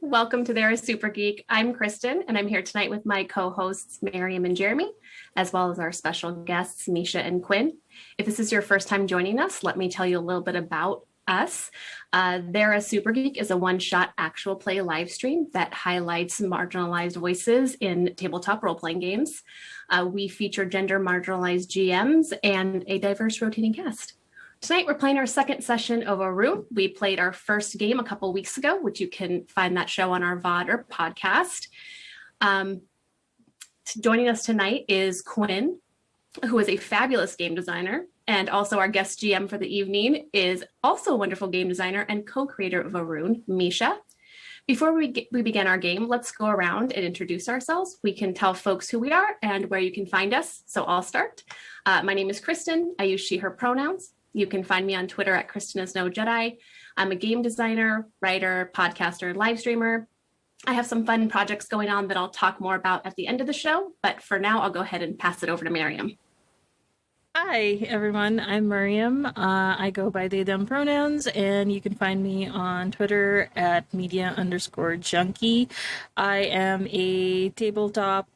Welcome to A Super Geek. I'm Kristin, and I'm here tonight with my co-hosts, Mariam and Jeremy, as well as our special guests, Misha and Quinn. If this is your first time joining us, let me tell you a little bit about us. A Super Geek is a one-shot actual play live stream that highlights marginalized voices in tabletop role-playing games. We feature gender marginalized GMs and a diverse rotating cast. Tonight, we're playing our second session of Orun. We played our first game a couple weeks ago, which you can find that show on our VOD or podcast. Joining us tonight is Quinn, who is a fabulous game designer, and also our guest GM for the evening is also a wonderful game designer and co-creator of Orun, Misha. Before we begin our game, let's go around and introduce ourselves. We can tell folks who we are and where you can find us, so I'll start. My name is Kristin. I use she, her pronouns. You can find me on Twitter at KristinIsNoJedi. I'm a game designer, writer, podcaster, and live streamer. I have some fun projects going on that I'll talk more about at the end of the show, but for now, I'll go ahead and pass it over to Mariam. Hi, everyone. I'm Mariam. I go by they, them pronouns, and you can find me on Twitter at media_junkie. I am a tabletop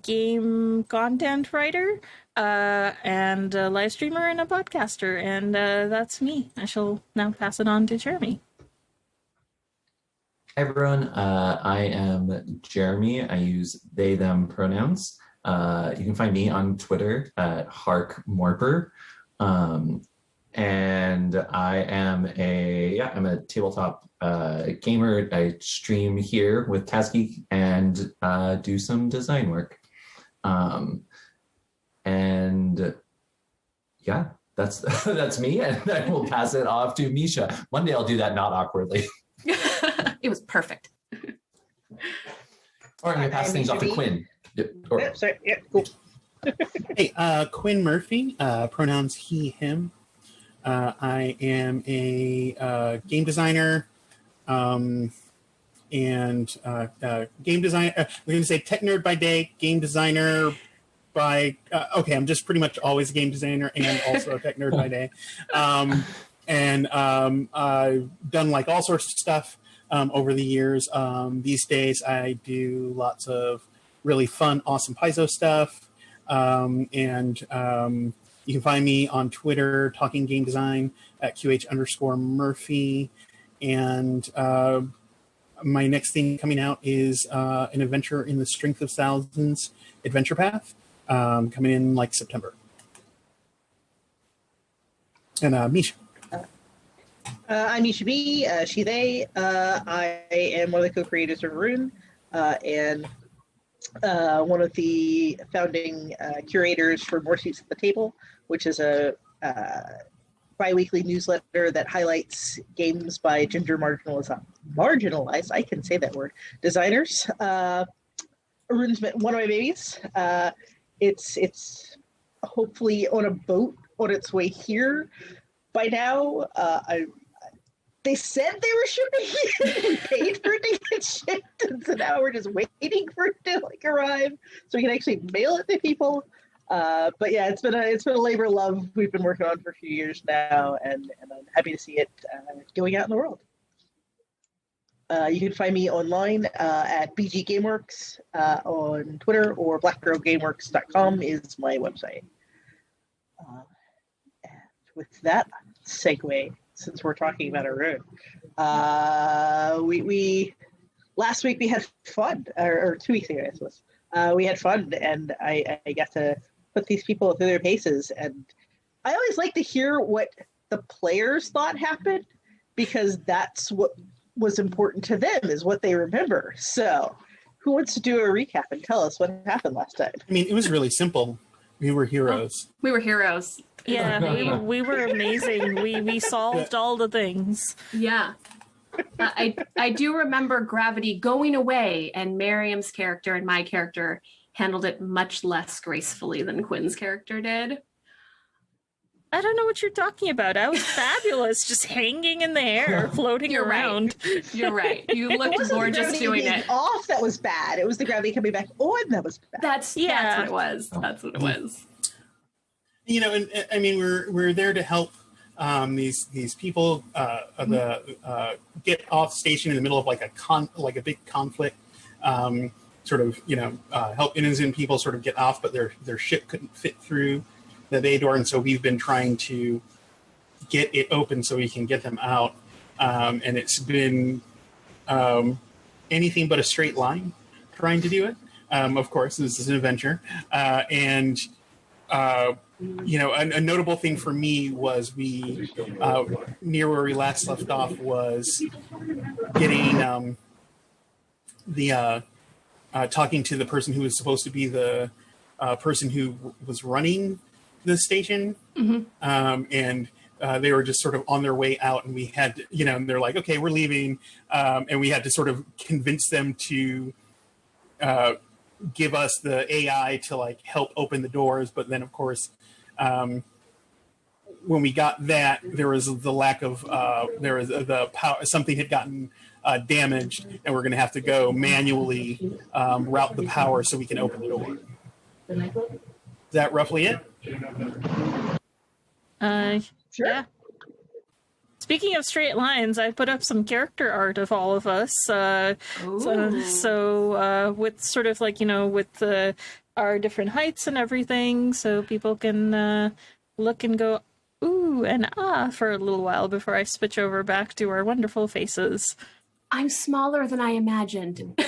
game content writer and a live streamer and a podcaster, and that's me. I shall now pass it on to Jeremy. Hi, everyone. I am Jeremy. I use they, them pronouns. You can find me on Twitter at HarkMorper. And I am I'm a tabletop gamer. I stream here with TazGeek and do some design work. And yeah, that's me. And I will pass it off to Misha. One day I'll do that not awkwardly. It was perfect. Or I'm going to pass things off to Quinn. Cool. Hey, Quinn Murphy, pronouns he, him. I am a game designer and game designer. We're going to say tech nerd by day, game designer by, I'm just pretty much always a game designer and also a tech nerd by day. I've done like all sorts of stuff over the years. These days I do lots of really fun, awesome Paizo stuff. You can find me on Twitter, talking game design at QH_Murphy. And my next thing coming out is an adventure in the Strength of Thousands adventure path, coming in like September. And Misha. I'm Misha B, she, they. I am one of the co-creators of Orun and one of the founding curators for More Seats at the Table, which is a bi-weekly newsletter that highlights games by gender marginalized, I can say that word, designers. Orun's one of my babies. It's hopefully on a boat on its way here by now. They said they were shipping it. We paid for it to get shipped, and so now we're just waiting for it to arrive so we can actually mail it to people. But yeah, it's been a labor of love we've been working on for a few years now, and I'm happy to see it going out in the world. You can find me online at BG Gameworks on Twitter, or blackgirlgameworks.com is my website. And with that segue, since we're talking about Orun, we last week we had fun, or 2 weeks ago, I suppose. We had fun, and I got to put these people through their paces. And I always like to hear what the players thought happened, because that's what was important to them, is what they remember. So who wants to do a recap and tell us what happened last time? I mean, it was really simple. We were heroes. We were heroes. Yeah, we were amazing. We solved all the things. Yeah. I do remember gravity going away, and Mariam's character and my character handled it much less gracefully than Quinn's character did. I don't know what you're talking about. I was fabulous, just hanging in the air, floating around. Right. You're right. You looked gorgeous doing it. Off, that was bad. It was the gravity coming back on that was bad. That's what it was. That's what it was. You know, and I mean, we're there to help These people get off station in the middle of like a big conflict. Sort of, help innocent people sort of get off, but their ship couldn't fit through the bay door, and so we've been trying to get it open so we can get them out. And it's been anything but a straight line trying to do it. Of course, this is an adventure. A notable thing for me was we, near where we last left off, was getting talking to the person who was supposed to be the person who was running the station. And they were just sort of on their way out, and we had to, and they're like, okay, we're leaving. And we had to sort of convince them to give us the AI to like help open the doors. But then of course, when we got that, there was the lack of, the power, something had gotten damaged, and we're going to have to go manually route the power so we can open the door. Is that roughly it? Sure. Yeah. Speaking of straight lines, I put up some character art of all of us. So with sort of like, with our different heights and everything, so people can look and go, ooh and ah, for a little while before I switch over back to our wonderful faces. I'm smaller than I imagined. Yeah,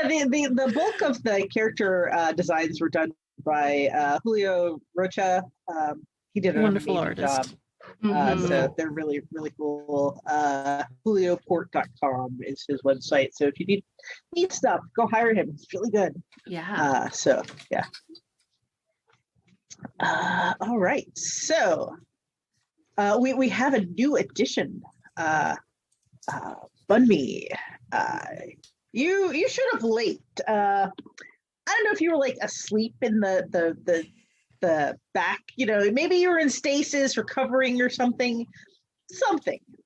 the bulk of the character designs were done by Julio Rocha. He did a Wonderful wonderful artist. job. So they're really, really cool. JulioPort.com is his website. So if you need stuff, go hire him. It's really good. Yeah. Yeah. All right. So we have a new addition. Bunmi, you showed up late. I don't know if you were like asleep in the back, maybe you were in stasis recovering or something.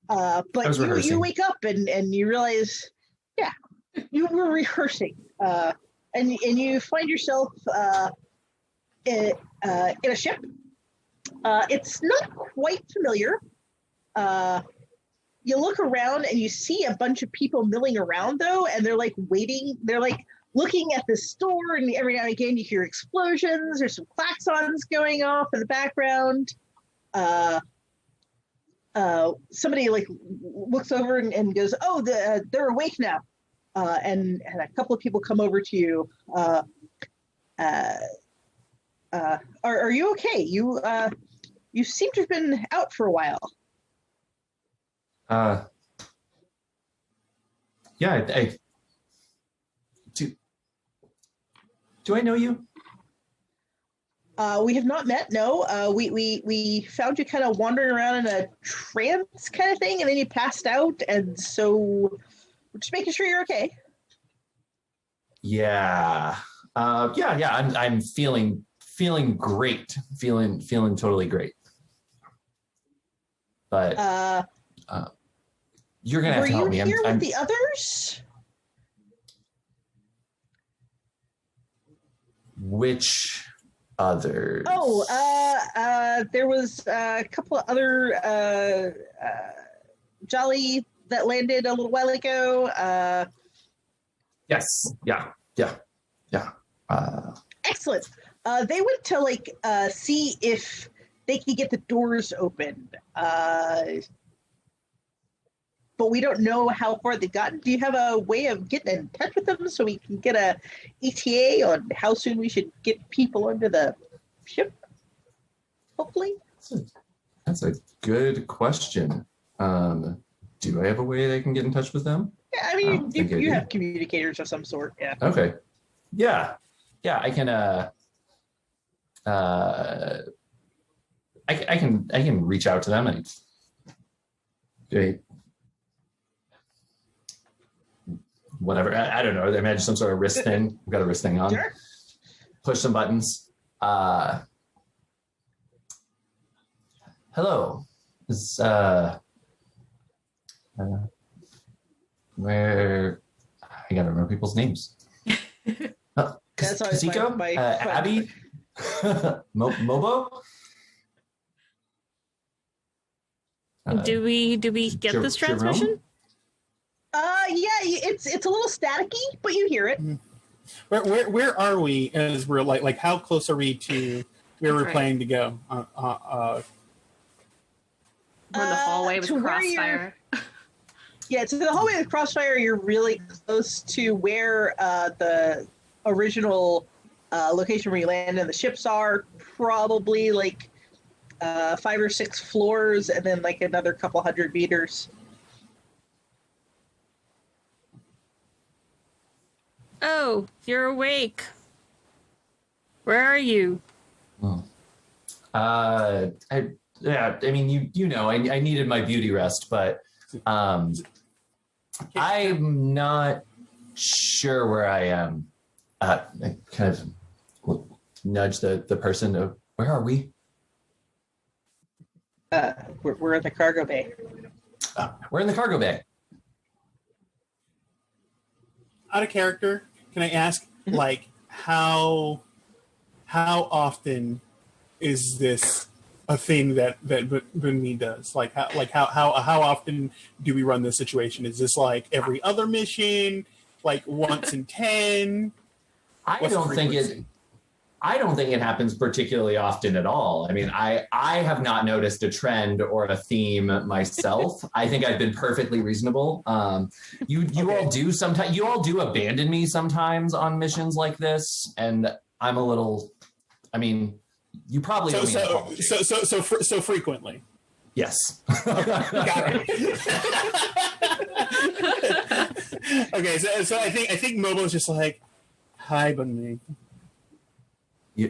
But you wake up and you realize, yeah, you were rehearsing, and you find yourself in a ship. It's not quite familiar. You look around and you see a bunch of people milling around though, and they're like waiting. They're like looking at the store, and every now and again you hear explosions. There's some klaxons going off in the background. Somebody like looks over and goes, "Oh, they're awake now," and a couple of people come over to you. Are you okay? You seem to have been out for a while. Yeah, do I know you? We have not met. No. We found you kind of wandering around in a trance kind of thing, and then you passed out, and so we're just making sure you're okay. Yeah. Yeah. I'm feeling great. Feeling totally great. But you're gonna have to help me. Were you here with the others? Which others? Oh, there was a couple of other Jolly that landed a little while ago. Yes. Yeah. Excellent. They went to see if they could get the doors opened. But we don't know how far they've gotten. Do you have a way of getting in touch with them so we can get a ETA on how soon we should get people onto the ship? Hopefully. That's a good question. Do I have a way that I can get in touch with them? Yeah, I mean, you have communicators of some sort. Yeah. Okay. Yeah. I can. I can reach out to them and. Whatever. I don't know. I imagine some sort of wrist thing. I've got a wrist thing on. Sure. Push some buttons. Hello. This where I gotta remember people's names. That's always Kasiko? my Abby? Mobo? Do we get this transmission? Yeah, it's a little staticky, but you hear it. Where are we as we're like how close are we to where we're planning to go? We're in the hallway with Crossfire. Yeah, to the hallway with Crossfire, you're really close to where the original location where you land and the ships are, probably like 5 or 6 floors, and then like another couple 100 meters. Oh, you're awake. Where are you? I mean, you know, I needed my beauty rest, but I'm not sure where I am. I kind of nudge the person of, where are we? We're in the cargo bay. We're in the cargo bay. Out of character, can I ask, like, how often is this a thing that Bunmi does? Like how often do we run this situation? Is this like every other mission? Like once in 10? I don't think it happens particularly often at all. I mean, I have not noticed a trend or a theme myself. I think I've been perfectly reasonable. You all do sometimes. You all do abandon me sometimes on missions like this, and I'm a little. I mean, you probably so frequently. Yes. Got it. Okay, so I think Mobo's just like, hi, Bunmi. Yeah.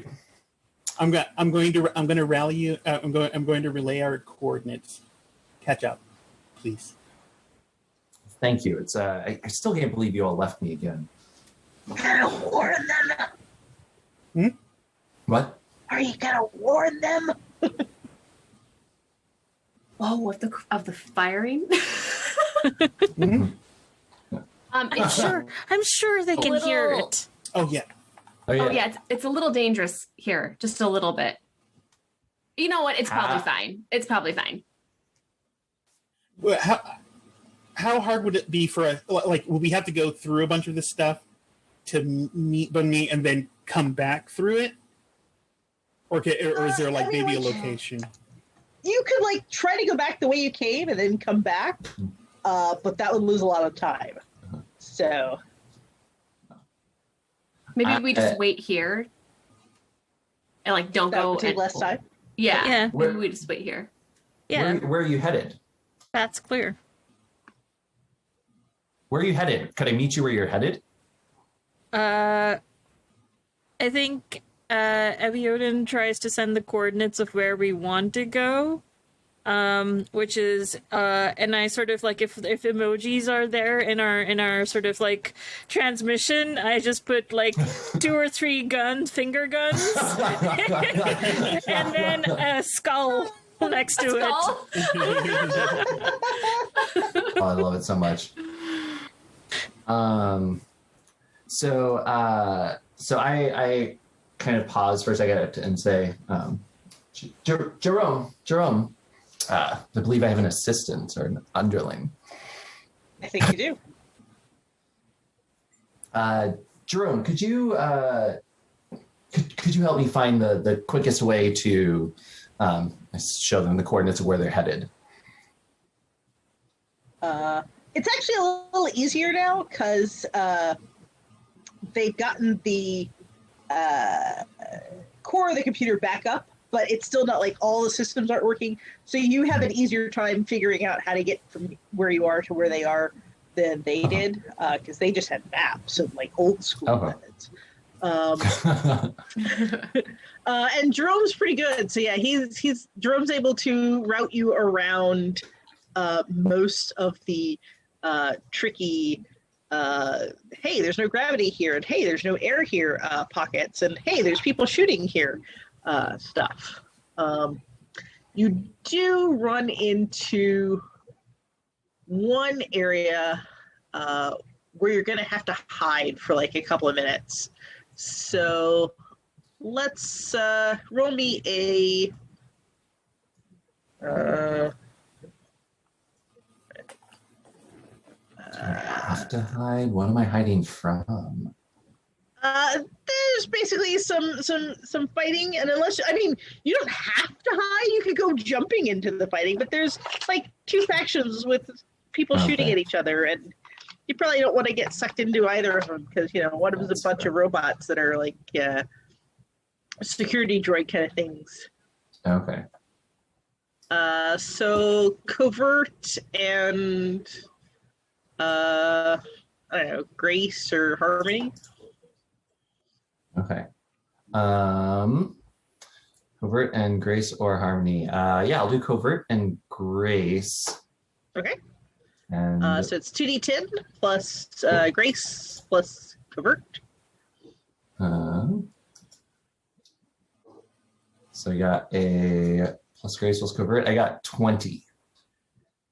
I'm going to rally you. I'm going to relay our coordinates. Catch up, please. Thank you. It's I still can't believe you all left me again. You gotta warn them. What? Are you gonna warn them? Oh, of the firing? I'm sure they can hear it. Oh yeah. Oh yeah. Oh yeah, it's a little dangerous here, just a little bit. You know what? It's probably fine. It's probably fine. Well, how hard would it be for us? Like, will we have to go through a bunch of this stuff to meet Bunmi and then come back through it, or is there like maybe a location? You could like try to go back the way you came and then come back, but that would lose a lot of time. So. Maybe we just wait here and like don't that go. Would take less time. Yeah. Maybe we just wait here. Yeah. Where are you headed? That's clear. Where are you headed? Could I meet you where you're headed? I think Abiodun tries to send the coordinates of where we want to go. Which is and I sort of like if emojis are there in our sort of like transmission, I just put like 2 or 3 finger guns, and then a skull next to it. Oh, I love it so much. So I kind of pause for a second and say, Jerome. I believe I have an assistant or an underling. I think you do. Jerome, could you help me find the quickest way to show them the coordinates of where they're headed? It's actually a little easier now because they've gotten the core of the computer back up, but it's still not like all the systems aren't working. So you have an easier time figuring out how to get from where you are to where they are than they did, because they just had maps of like old school methods. And Jerome's pretty good. So yeah, Jerome's able to route you around most of the tricky hey, there's no gravity here, and hey, there's no air here pockets, and hey, there's people shooting here stuff. You do run into one area where you're going to have to hide for like a couple of minutes. So let's roll me a I have to hide? What am I hiding from? There's basically some fighting, and you don't have to hide. You could go jumping into the fighting, but there's like two factions with people shooting at each other, and you probably don't want to get sucked into either of them because one of them's a bunch of robots that are like security droid kind of things. Okay. So covert and I don't know, grace or harmony. Okay. Covert and grace or harmony. Yeah, I'll do covert and grace. Okay. And So it's 2d10 plus grace plus covert. So you got a plus grace plus covert. I got 20.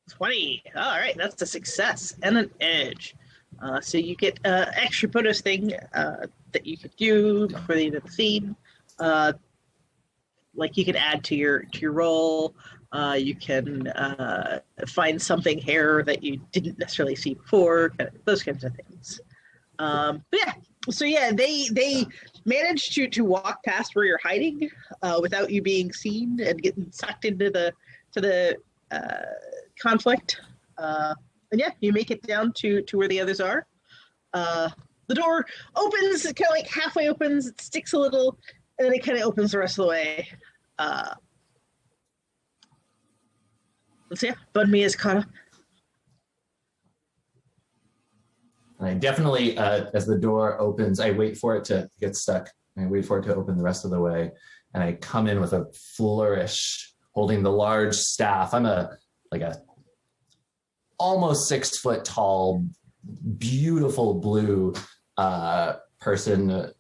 20. All right, that's a success and an edge. So you get extra bonus thing that you could do for the end of the scene. Like you can add to your roll. You can find something here that you didn't necessarily see before. Those kinds of things. But yeah. So yeah, they managed to walk past where you're hiding without you being seen and getting sucked into the conflict. And yeah, you make it down to where the others are. The door opens, it kind of like halfway opens, it sticks a little, and then it kind of opens the rest of the way. So yeah, Bud Me is caught up. And I definitely, as the door opens, I wait for it to get stuck. I wait for it to open the rest of the way. And I come in with a flourish, holding the large staff. I'm a almost 6 foot tall, beautiful blue person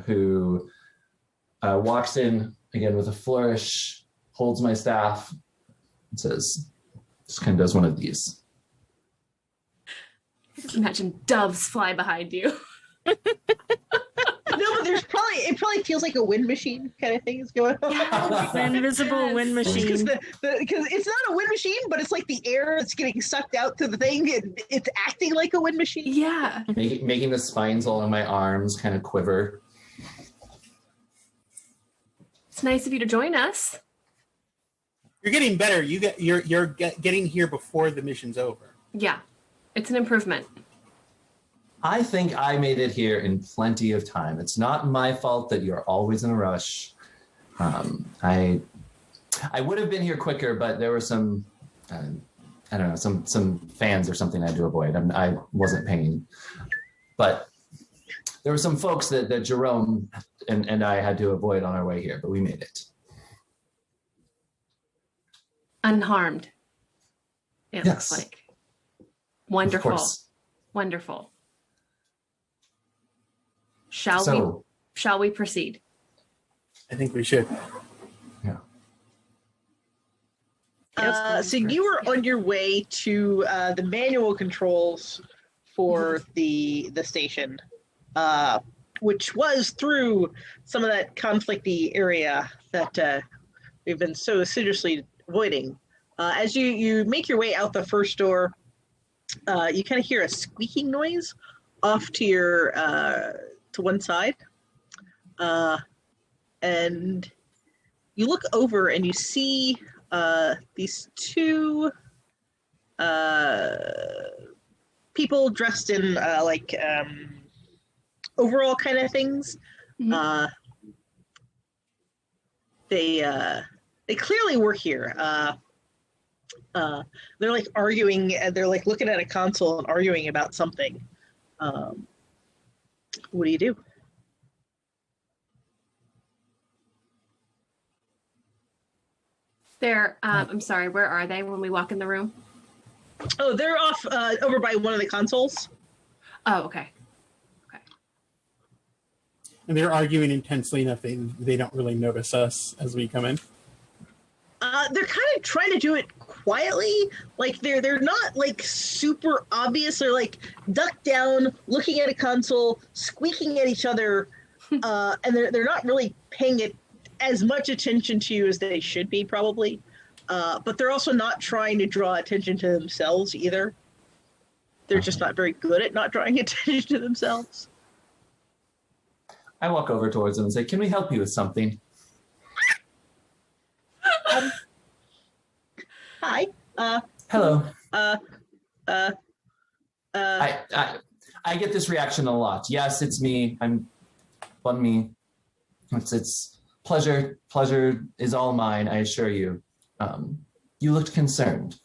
who walks in again with a flourish, holds my staff, and says, just kind of does one of these. Just imagine doves fly behind you. No, but it probably feels like a wind machine kind of thing is going on. An invisible wind machine. Because it's not a wind machine, but it's like the air that's getting sucked out to the thing. It's acting like a wind machine. Yeah. Making the spines all on my arms kind of quiver. It's nice of you to join us. You're getting better. You're getting here before the mission's over. Yeah. It's an improvement. I think I made it here in plenty of time. It's not my fault that you're always in a rush. I would have been here quicker, but there were some, I don't know, some fans or something I had to avoid. I wasn't paying. But there were some folks that Jerome and I had to avoid on our way here, but we made it. Unharmed. It Yes. looks like. Wonderful. Of course. Wonderful. Shall we proceed? I think we should. Yeah. So you were on your way to the manual controls for the station, which was through some of that conflicty area that we've been so assiduously avoiding. As you make your way out the first door, you kind of hear a squeaking noise off to your to one side, and you look over and you see these two people dressed in overall kind of things. Mhm. They clearly work here. They're like arguing, they're like looking at a console and arguing about something. What do you do? They're, I'm sorry, where are they when we walk in the room? Oh, they're off over by one of the consoles. Oh, okay. And they're arguing intensely enough they don't really notice us as we come in. They're kind of trying to do it quietly. Like they're not like super obvious. They're like ducked down, looking at a console, squeaking at each other, and they're not really paying it as much attention to you as they should be, probably. But they're also not trying to draw attention to themselves either. they're just not very good at not drawing attention to themselves. I walk over towards them and say, "Can we help you with something?" Hi. Hello. Uh, I get this reaction a lot. Yes, it's me. I'm me. It's pleasure. Pleasure is all mine, I assure you. You looked concerned.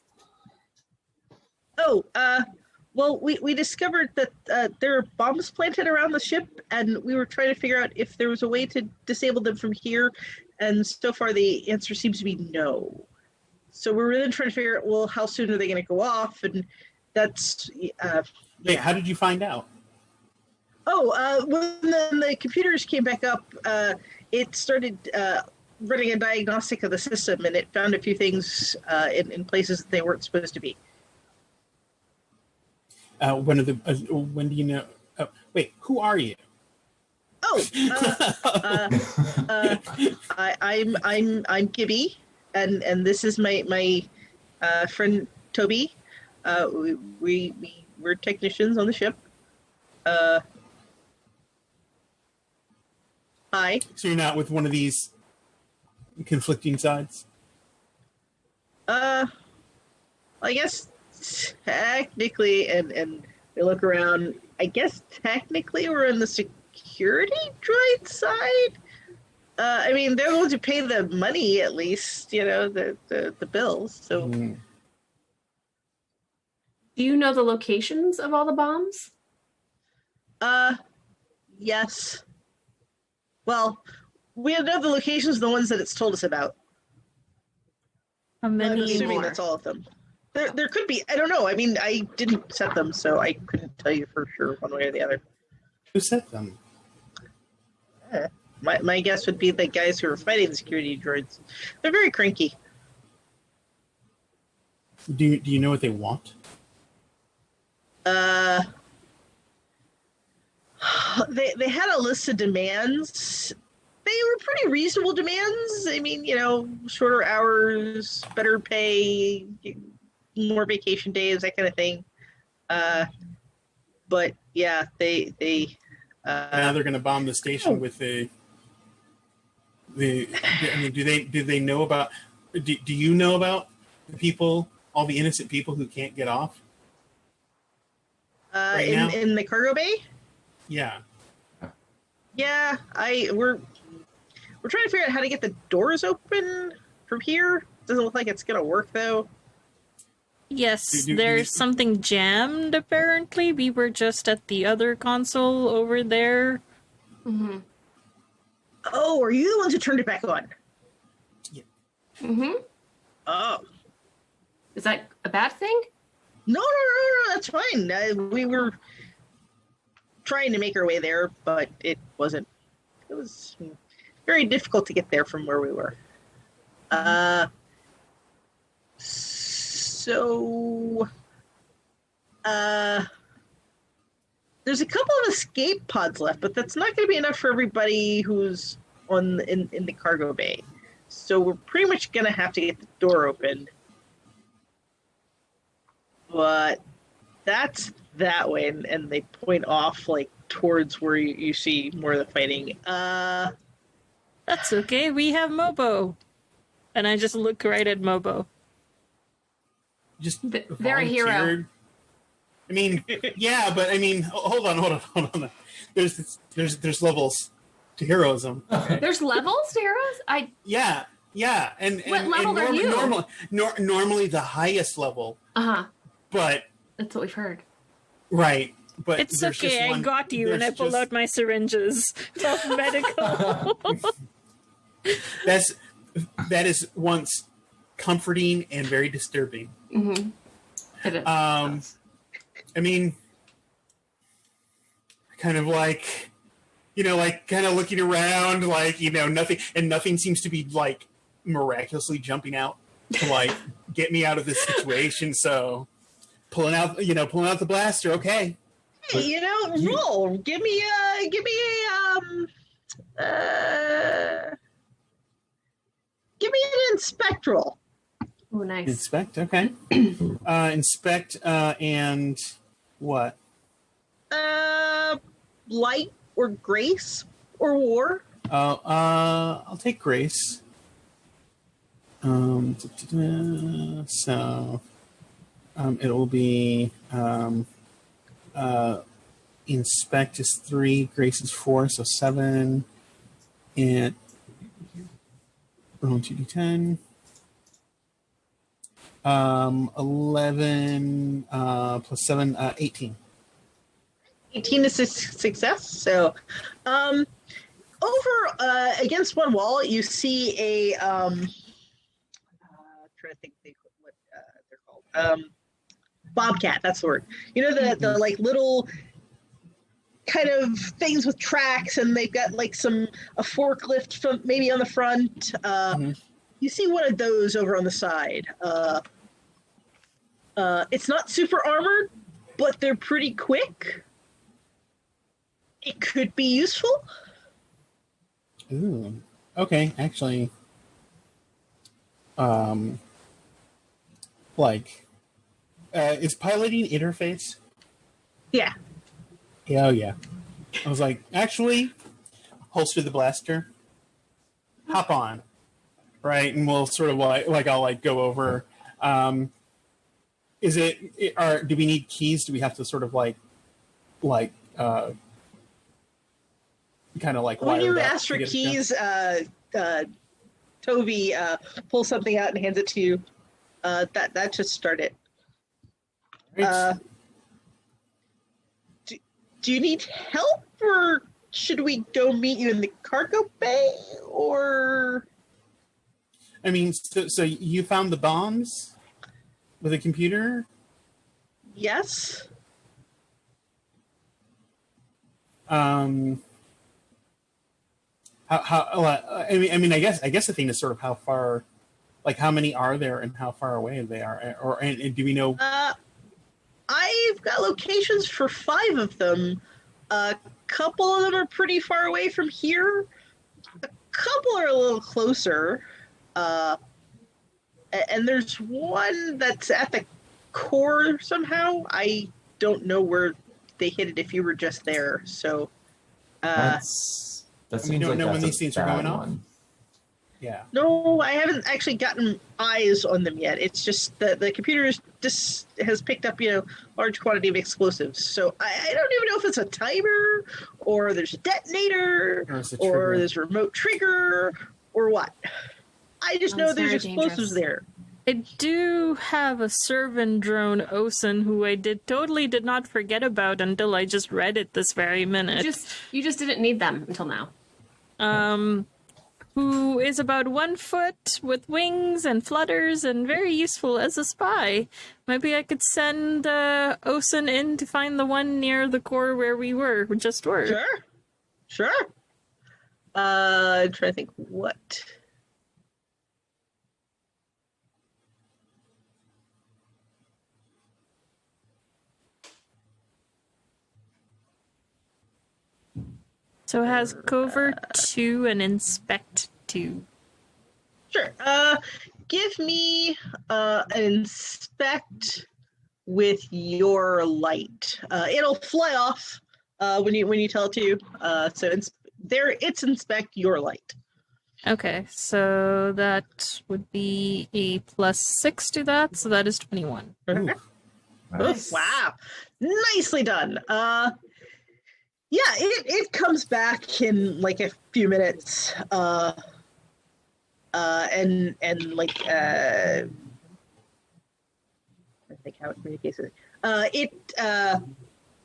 Oh, well, we discovered that there are bombs planted around the ship, and we were trying to figure out if there was a way to disable them from here, and so far the answer seems to be no. So we're really trying to figure out, well, how soon are they going to go off, and that's... Wait, how did you find out? Oh, when the computers came back up, it started running a diagnostic of the system, and it found a few things in places that they weren't supposed to be. When do you know? Wait, who are you? Oh, I'm Gibby, and this is my friend Toby. We're technicians on the ship. Hi. So you're not with one of these conflicting sides? I guess technically, and we look around, I guess technically we're on the security droid side. I mean, they're the ones who pay the money, at least, the bills. So, Do you know the locations of all the bombs? Yes. Well, we know the locations of the ones that it's told us about. How I'm many assuming more? that's all of them. There could be. I don't know. I mean, I didn't set them, so I couldn't tell you for sure one way or the other. Who set them? My guess would be the guys who are fighting the security droids. They're very cranky. Do you know what they want? They had a list of demands. They were pretty reasonable demands. I mean, shorter hours, better pay, more vacation days, that kind of thing. But yeah, they Now they're going to bomb the station with I mean, do they know about? Do you know about the people, all the innocent people who can't get off? Right now? in the cargo bay? Yeah. Yeah, we're trying to figure out how to get the doors open from here. Doesn't look like it's gonna work though. Yes, there's something jammed, apparently. We were just at the other console over there. Mm-hmm. Oh, are you the ones who turned it back on? Yeah. Mm-hmm. Oh. Is that a bad thing? No, that's fine. We were trying to make our way there, but it wasn't. It was very difficult to get there from where we were. So, there's a couple of escape pods left, but that's not going to be enough for everybody who's in the cargo bay. So we're pretty much going to have to get the door opened. But that's that way, and they point off like towards where you see more of the fighting. That's okay, we have Mobo. And I just look right at Mobo. Just They're a hero. volunteered. I mean, yeah, but I mean, hold on. There's levels to heroism. There's levels to heroes? Yeah, and What level are you? Normally the highest level, Uh-huh. but That's what we've heard. right. But It's there's just okay, I one- got you, and I there's pull just- out my syringes of medical. That is once comforting and very disturbing. Mm-hmm. It is. I mean, kind of like, kind of looking around, like, nothing seems to be like miraculously jumping out to like get me out of this situation. So pulling out the blaster. Okay. Hey, roll. Give me an inspect roll. Oh, nice. Inspect. Okay. Inspect and What? Light or grace or war? I'll take grace. So, it'll be inspect is 3, grace is 4, so 7. And roll 2d10. 11 plus 7, 18. 18 is a success. So, over against one wall, you see a trying to think what they're called. Bobcat. That's the word. You know the like little kind of things with tracks, and they've got like a forklift from maybe on the front. You see one of those over on the side. It's not super armored, but they're pretty quick. It could be useful. Ooh. Okay, actually, is piloting interface? Yeah. Yeah, oh yeah. I was like, actually, holster the blaster, hop on, right, and we'll sort of I'll go over. Do we need keys? Do we have to sort of kind of like when you ask for keys, Toby pulls something out and hands it to you. That should start it. Right. Do you need help, or should we go meet you in the cargo bay? Or I mean, so you found the bombs with a computer? Yes. I guess the thing is sort of how far, like how many are there and how far away they are, and do we know? I've got locations for 5 of them. A couple of them are pretty far away from here. A couple are a little closer. And there's one that's at the core somehow. I don't know where they hit it if you were just there. So That seems you don't like know when that's these a things are bad going off? one. Yeah. no, I haven't actually gotten eyes on them yet. It's just that the computer just has picked up, large quantity of explosives. So I don't even know if it's a timer, or there's a detonator, or there's a remote trigger, or what. I just know there's explosives there. I do have a servant drone, Osen, who I totally did not forget about until I just read it this very minute. You just didn't need them until now. Who is about 1 foot with wings and flutters and very useful as a spy. Maybe I could send Osen in to find the one near the core where we just were. Sure. I'm trying to think what. So it has Covert 2 and Inspect 2. Sure. Give me an Inspect with your light. It'll fly off when you tell it to. So it's Inspect your light. Okay, so that would be a +6 to that, so that is 21. Ooh, Nice. Wow. Nicely done. Yeah, it comes back in like a few minutes. And like I think how it communicates it. It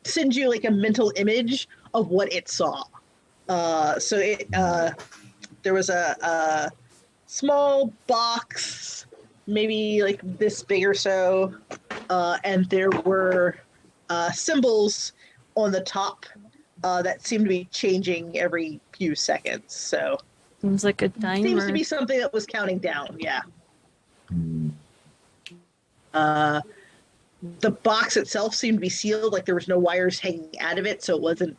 sends you like a mental image of what it saw. So it there was a small box, maybe like this big or so, and there were symbols on the top that seemed to be changing every few seconds. So Seems like a timer. seems to be something that was counting down. Yeah. The box itself seemed to be sealed, like there was no wires hanging out of it, so it wasn't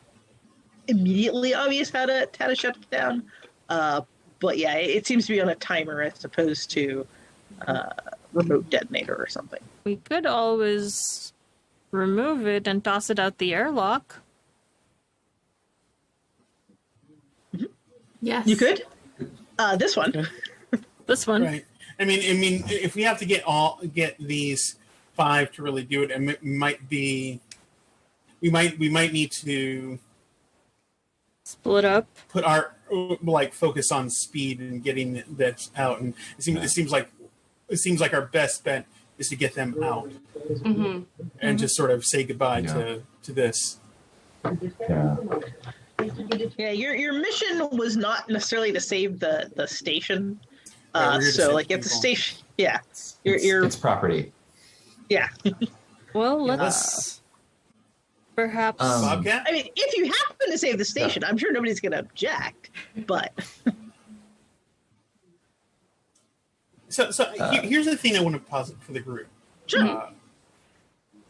immediately obvious how to shut it down. But yeah, it seems to be on a timer as opposed to remote detonator or something. We could always remove it and toss it out the airlock. Yes. You could. This one. This one. Right. I mean, if we have to get these 5 to really do it, it might be. We might need to split up. Put our focus on speed and getting that out, and it seems like our best bet is to get them out and just sort of say goodbye to this. Yeah. Yeah, your mission was not necessarily to save the station. So like at the station, yeah, It's property. Yeah. Well, let's perhaps. Bobcat? I mean, if you happen to save the station, I'm sure nobody's going to object. But so here's the thing I want to posit for the group. Sure.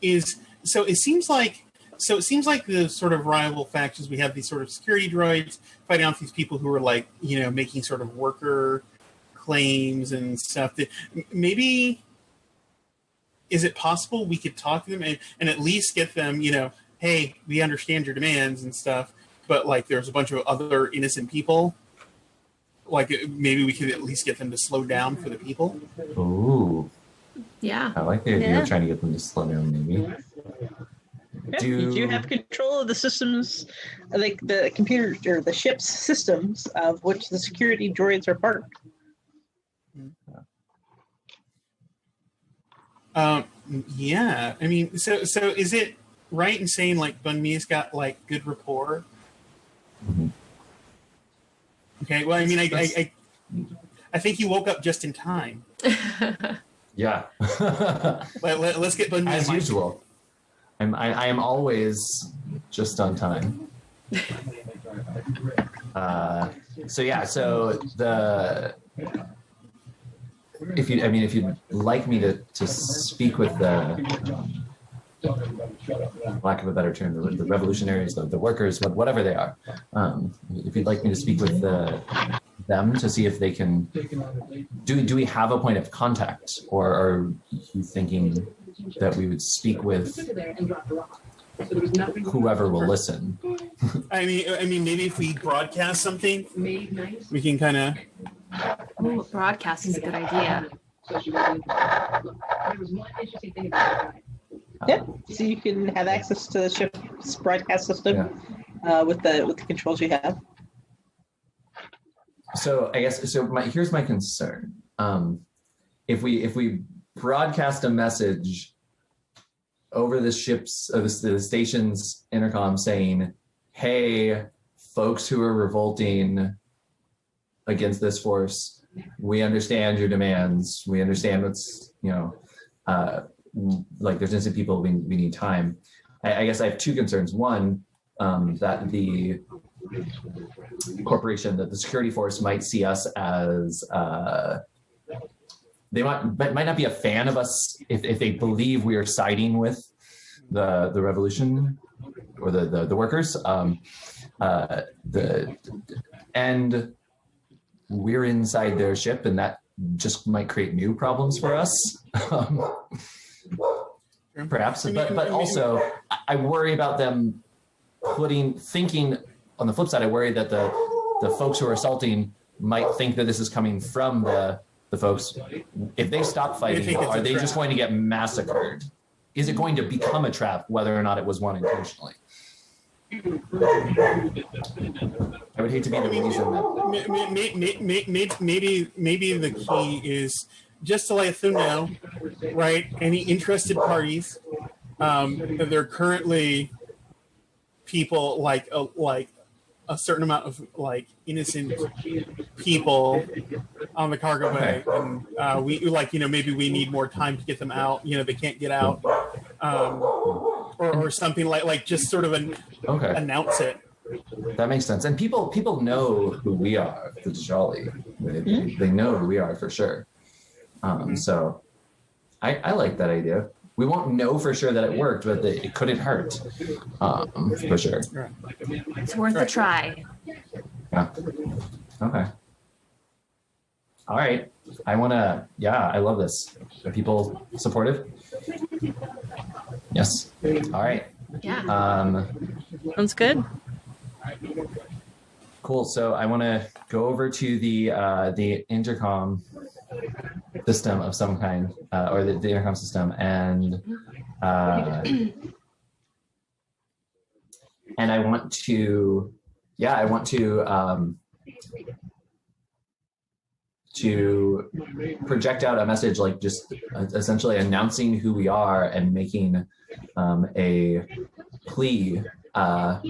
It seems like the sort of rival factions, we have these sort of security droids fighting off these people who are like, making sort of worker claims and stuff. That maybe, is it possible we could talk to them and at least get them, hey, we understand your demands and stuff, but like there's a bunch of other innocent people. Like maybe we could at least get them to slow down for the people. Ooh. Yeah. I like the idea of trying to get them to slow down, maybe. you do have control of the systems, like the computer or the ship's systems, of which the security droids are part. Yeah. I mean, so is it right in saying like Bun Mi's got like good rapport? Mm-hmm. Okay. Well, I mean, I think he woke up just in time. Yeah. Let's get Bun Mi as usual. I am always just on time. If you'd like me to speak with the, lack of a better term, the revolutionaries, the workers, whatever they are, if you'd like me to speak with them to see if they can, do we have a point of contact, or are you thinking that we would speak with whoever will listen? I mean, maybe if we broadcast something, we can kind of. Oh, broadcast is a good idea. Yeah, so you can have access to the ship's broadcast system with the controls you have. So I guess here's my concern. If we broadcast a message over the station's intercom saying, "Hey, folks who are revolting against this force, we understand your demands. We understand what's, like there's innocent people, we need time." I guess I have two concerns. One, that the corporation, that the security force might see us as, they might not be a fan of us if they believe we are siding with the revolution or the workers. And we're inside their ship, and that just might create new problems for us. Perhaps, but also I worry about them thinking on the flip side. I worry that the folks who are assaulting might think that this is coming from the folks. If they stop fighting, are they just going to get massacred? Is it going to become a trap, whether or not it was one intentionally? I would hate to be the reason that. Maybe the key is just to let them know, right? Any interested parties, there are currently people like a certain amount of like innocent people on the cargo bay, and we maybe we need more time to get them out. They can't get out, or something like just sort of announce it. That makes sense. And people know who we are, the Jolly. They know who we are for sure. So I like that idea. We won't know for sure that it worked, but it couldn't hurt, for sure. It's worth a try. Yeah. Okay. All right. I love this. Are people supportive? Yes. All right. Yeah. Sounds good. Cool. So I want to go over to the intercom system of some kind, or the intercom system, and I want to, to project out a message, like just essentially announcing who we are and making a plea that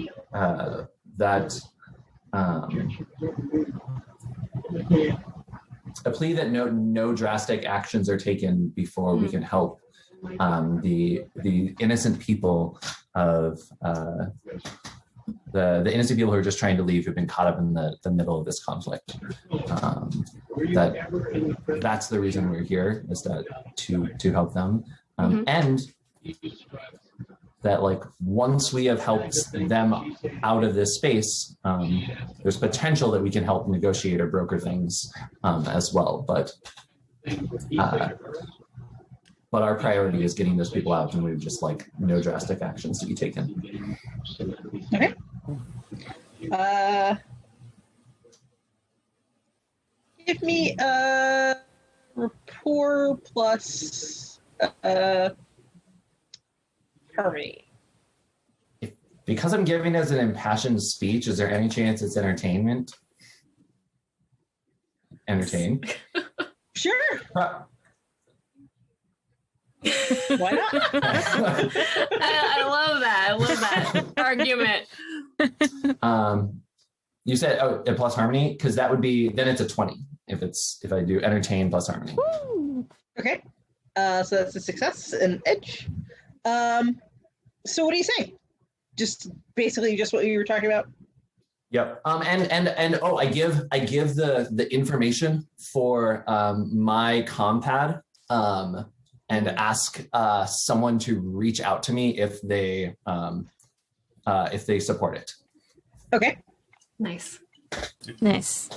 no drastic actions are taken before we can help the innocent people of the innocent people who are just trying to leave, who've been caught up in the middle of this conflict. That's the reason we're here, is that to help them, and that, like, once we have helped them out of this space, there's potential that we can help negotiate or broker things as well. But our priority is getting those people out, and we've just, like, no drastic actions to be taken. Okay. Give me a rapport plus harmony. Because I'm giving as an impassioned speech, is there any chance it's entertainment? Entertain? Sure. Why not? I love that. I love that argument. You said a plus harmony, because that would be, then it's a 20 if I do entertain plus harmony. Okay. So that's a success and edge. So what do you say? Just basically just what you were talking about? Yep. And I give the information for my compad, and ask someone to reach out to me if they support it. Okay. Nice. Nice.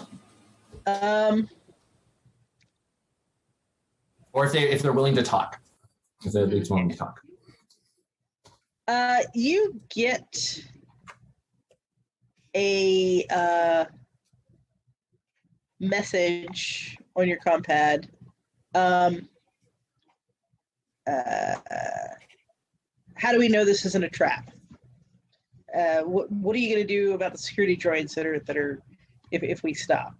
Or if they're willing to talk. If they're at least willing to talk. You get a message on your compad. How do we know this isn't a trap? What are you going to do about the security droids that are if we stop?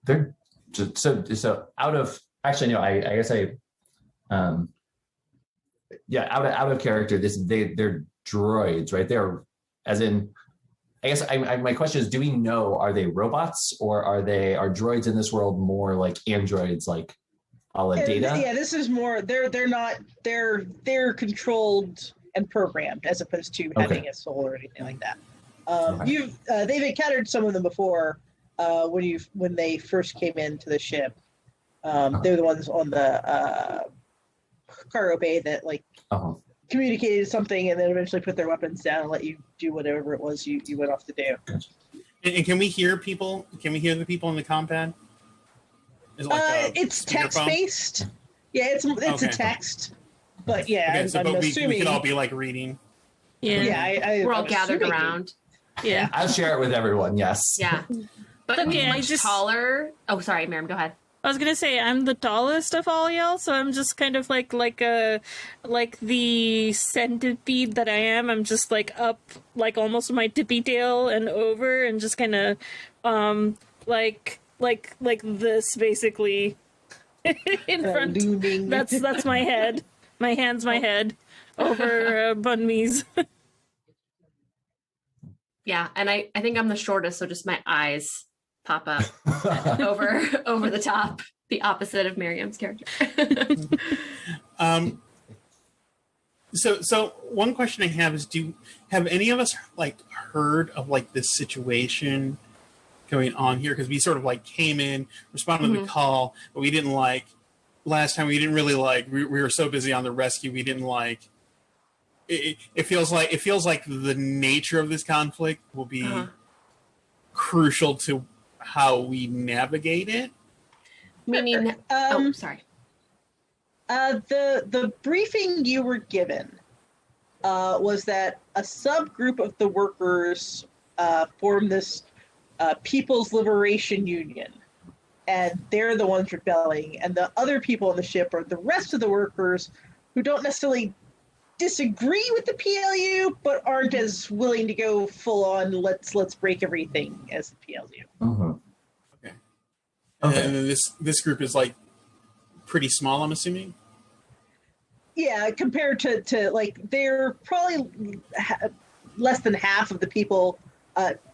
They're just, so out of, actually no, I guess out of character. They're droids, right? They're, as in, I guess my question is, do we know, are they robots, or are droids in this world more like androids, like a la Data? Yeah, this is more, they're controlled and programmed, as opposed to having a soul or anything like that. They've encountered some of them before, when they first came into the ship. They were the ones on the cargo bay that communicated something, and then eventually put their weapons down and let you do whatever it was you went off to do. And can we hear people? Can we hear the people in the compad? It's text-based. Yeah, it's a text. But yeah, okay, I'm assuming we could all be like reading. Yeah, we're all gathered around. Yeah. I'll share it with everyone. Yes. Yeah. But Okay, much taller. Oh, sorry, Mariam, go ahead. I was gonna say I'm the tallest of all y'all, so I'm just kind of like the centipede that I am. I'm just like up, like almost my tippy tail and over, and just kind of like this basically in front. Looming. That's my head. My hand's my head over Bunmi's. Yeah, and I think I'm the shortest, so just my eyes pop up over the top, the opposite of Mariam's character. So one question I have is, have any of us heard of this situation going on here? Because we sort of came in, responded to the call, but we didn't last time we didn't really we were so busy on the rescue, we didn't it feels like the nature of this conflict will be crucial to how we navigate it. Meaning, oh, sorry. The briefing you were given was that a subgroup of the workers formed this People's Liberation Union, and they're the ones rebelling, and the other people on the ship are the rest of the workers who don't necessarily disagree with the PLU, but aren't as willing to go full on, let's break everything as the PLU. Uh-huh. Okay. Okay. And then this group is like pretty small, I'm assuming? Yeah, compared to like, they're probably less than half of the people,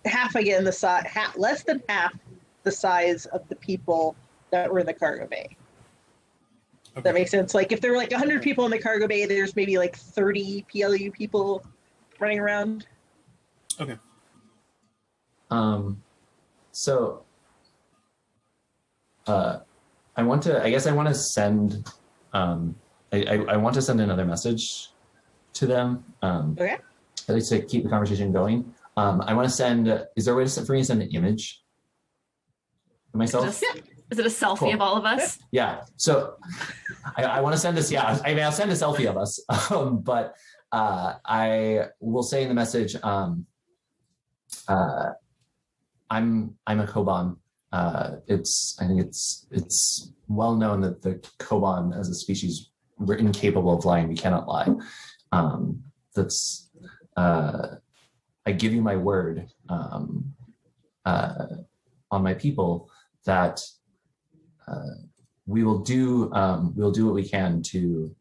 half again the size, less than half the size of the people that were in the cargo bay. Okay. That makes sense. Like if there were like 100 people in the cargo bay, there's maybe like 30 PLU people running around. Okay. So I want to send I want to send another message to them. Okay. At least to keep the conversation going. I want to send, is there a way for me to send an image of myself? Is it a selfie Cool. of all of us? Yeah. So I want to send this. Yeah. I mean, I'll send a selfie of us, but I will say in the message, I'm a Koban. I think it's well known that the Koban as a species, we're incapable of lying. We cannot lie. I give you my word on my people that we'll do what we can to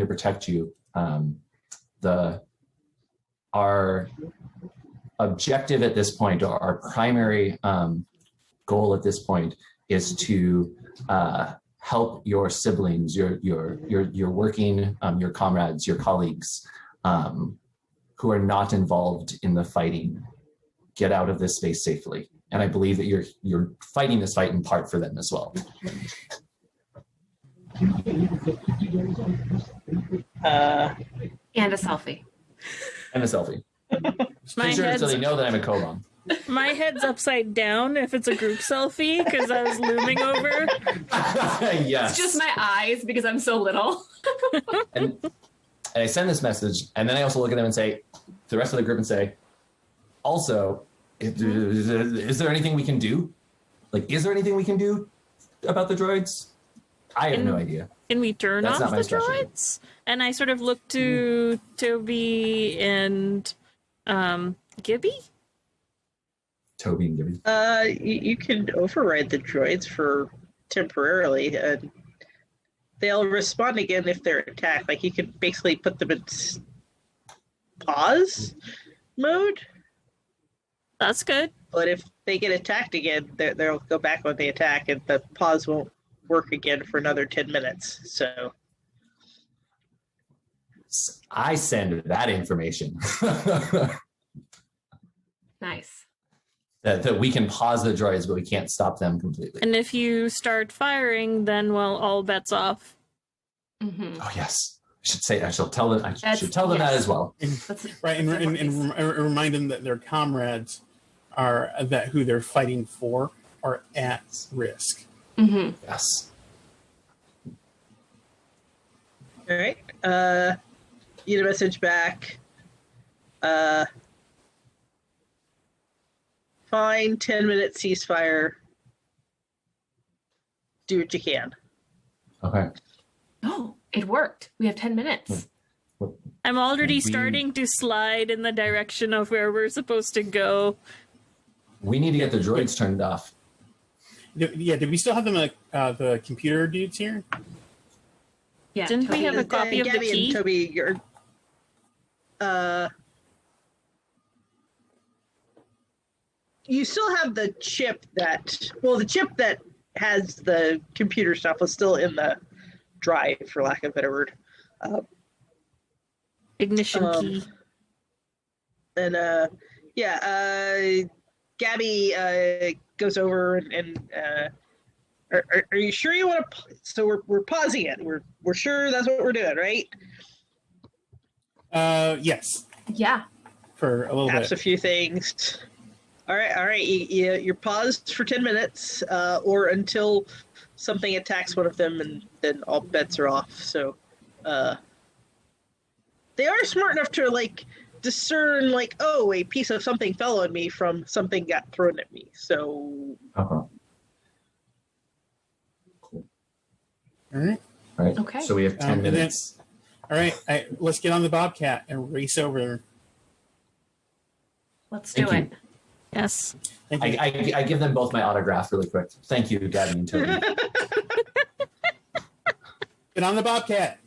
protect you. Our objective at this point, or our primary goal at this point, is to help your siblings, your working, your comrades, your colleagues who are not involved in the fighting get out of this space safely. And I believe that you're fighting this fight in part for them as well. And a selfie. And a selfie. My Sure, head's, so they know that I'm a Koban. my head's upside down if it's a group selfie because I was looming over. Yes. It's just my eyes because I'm so little. And I send this message, and then I also look at them and say, to the rest of the group, and say, also, is there anything we can do? Like, is there anything we can do about the droids? I have no idea. Can we turn That's off not my the specialty. droids? And I sort of look to Toby and Gibby. Toby and Gibby. You can override the droids for temporarily, and they'll respond again if they're attacked. Like you can basically put them in pause mode. That's good. But if they get attacked again, they'll go back when they attack, and the pause won't work again for another 10 minutes. So I send that information. Nice. that we can pause the droids, but we can't stop them completely. And if you start firing, then well, all bets off. Mm-hmm. Oh yes, I should tell them. That as well. Right, and remind them that their comrades are that who they're fighting for are at risk. Mm-hmm. Yes. all right, you get a message back. Fine, 10-minute ceasefire. Do what you can. Okay. Oh, it worked. We have 10 minutes. I'm already We- starting to slide in the direction of where we're supposed to go. We need to get the droids turned off. Yeah, did we still have them the computer dudes here? Yeah. Didn't we Toby have a is- copy of the Gabby key? and Toby, you're you still have the chip the chip that has the computer stuff was still in the drive, for lack of a better word. Ignition key. And Gabby goes over and are you sure you want to? So we're pausing it. We're sure that's what we're doing, right? Yes, Yeah. for a little Perhaps bit. a few things. All right. You're paused for 10 minutes, or until something attacks one of them, and then all bets are off. So, they are smart enough to discern a piece of something fell on me from something got thrown at me. So, Cool. All right. All right. Okay. So we have 10 minutes. All right. Let's get on the Bobcat and race over there. Let's do Thank it. you. Yes. Thank you. I give them both my autograph really quick. Thank you, Gabby and Toby. Get on the Bobcat.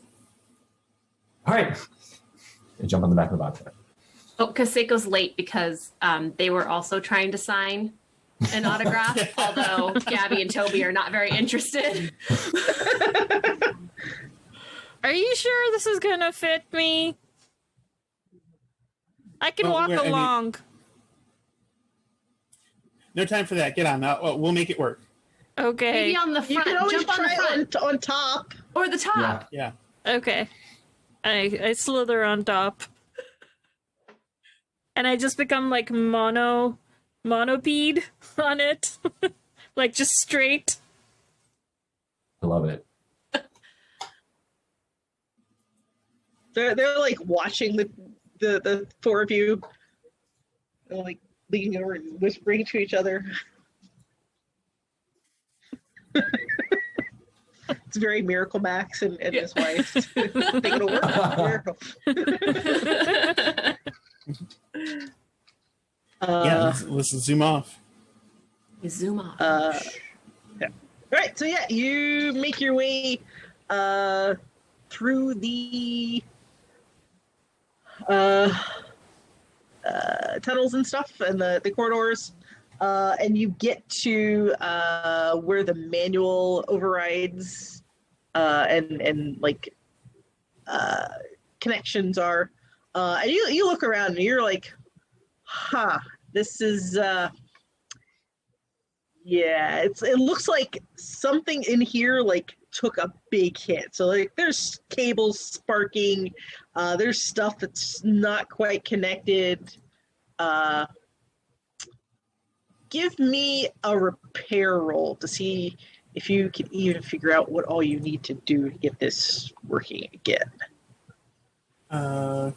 All right. I jump on the back of the Bobcat. Oh, because Seiko's late because they were also trying to sign an autograph, although Gabby and Toby are not very interested. Are you sure this is gonna fit me? I can walk along. No time for that. Get on. We'll make it work. Okay. Maybe on the you front. can always Jump on try the front. on top. Or the top. Yeah. Yeah. Okay. I slither on top. And I just become monopede on it. Just straight. I love it. They're watching the four of you. They're leaning over and whispering to each other. It's very Miracle Max and his wife. Think it'll work. Miracle. Let's zoom off. You zoom off. Yeah. All right. So you make your way through the tunnels and stuff and the corridors, and you get to where the manual overrides and connections are, and you look around and you're like, this is it looks like something in here took a big hit. So there's cables sparking, there's stuff that's not quite connected. Give me a repair roll to see if you can even figure out what all you need to do to get this working again. I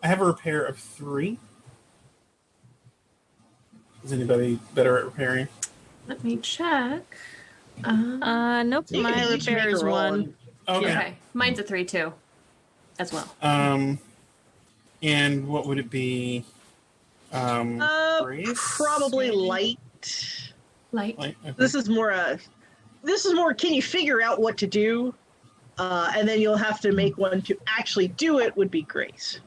have a repair of 3. Is anybody better at repairing? Let me check. Nope. You My can each make repair a is roll 1. Okay. Okay. Mine's a 3 too, as well. And what would it be? Grace? Probably maybe? Light. Light. Okay. This is more can you figure out what to do, and then you'll have to make one to actually do it would be Grace.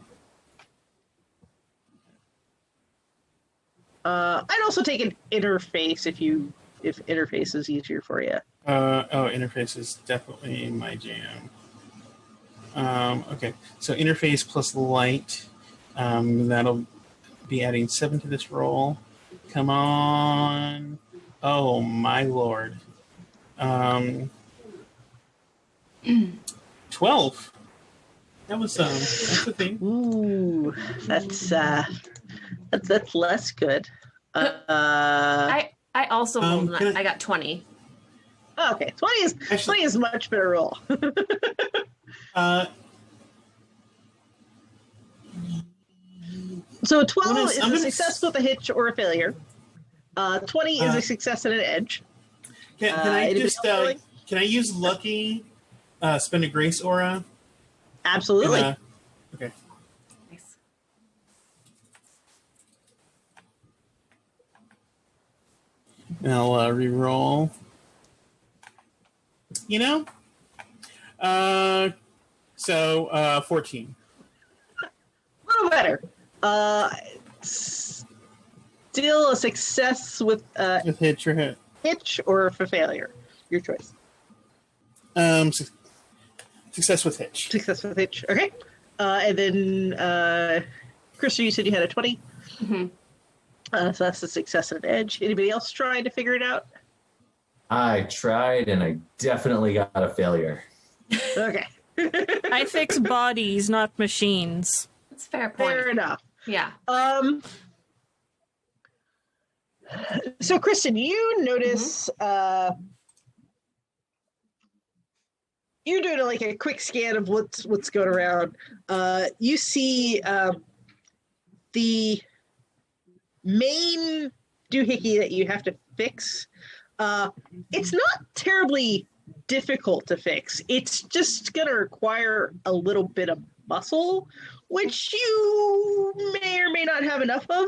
I'd also take an interface if interface is easier for you. Interface is definitely my jam. Okay, so interface plus light. That'll be adding 7 to this roll. Come on. Oh, my lord. 12. That was that's a thing. Ooh, that's less good. I also rolled. can I got 20. Okay, 20 is much better roll. So 12 is a success with a hitch or a failure. 20 is a success and an edge. Can I anybody just else can I use lucky? Spend a grace aura. Absolutely. Okay. Nice. And I'll re-roll. 14. A little better. Still a success with With hitch or hit. hitch or for failure. Your choice. Success with hitch. Success with hitch. Okay. And then, Kristin, you said you had a 20. Mm-hmm. So that's a success and an edge. Anybody else trying to figure it out? I tried and I definitely got a failure. Okay. I fix bodies, not machines. That's a fair point. Fair enough. Yeah. So, Kristin, you notice you're doing like a quick scan of what's going around. You see the main doohickey that you have to fix. It's not terribly difficult to fix. It's just going to require a little bit of muscle, which you may or may not have enough of.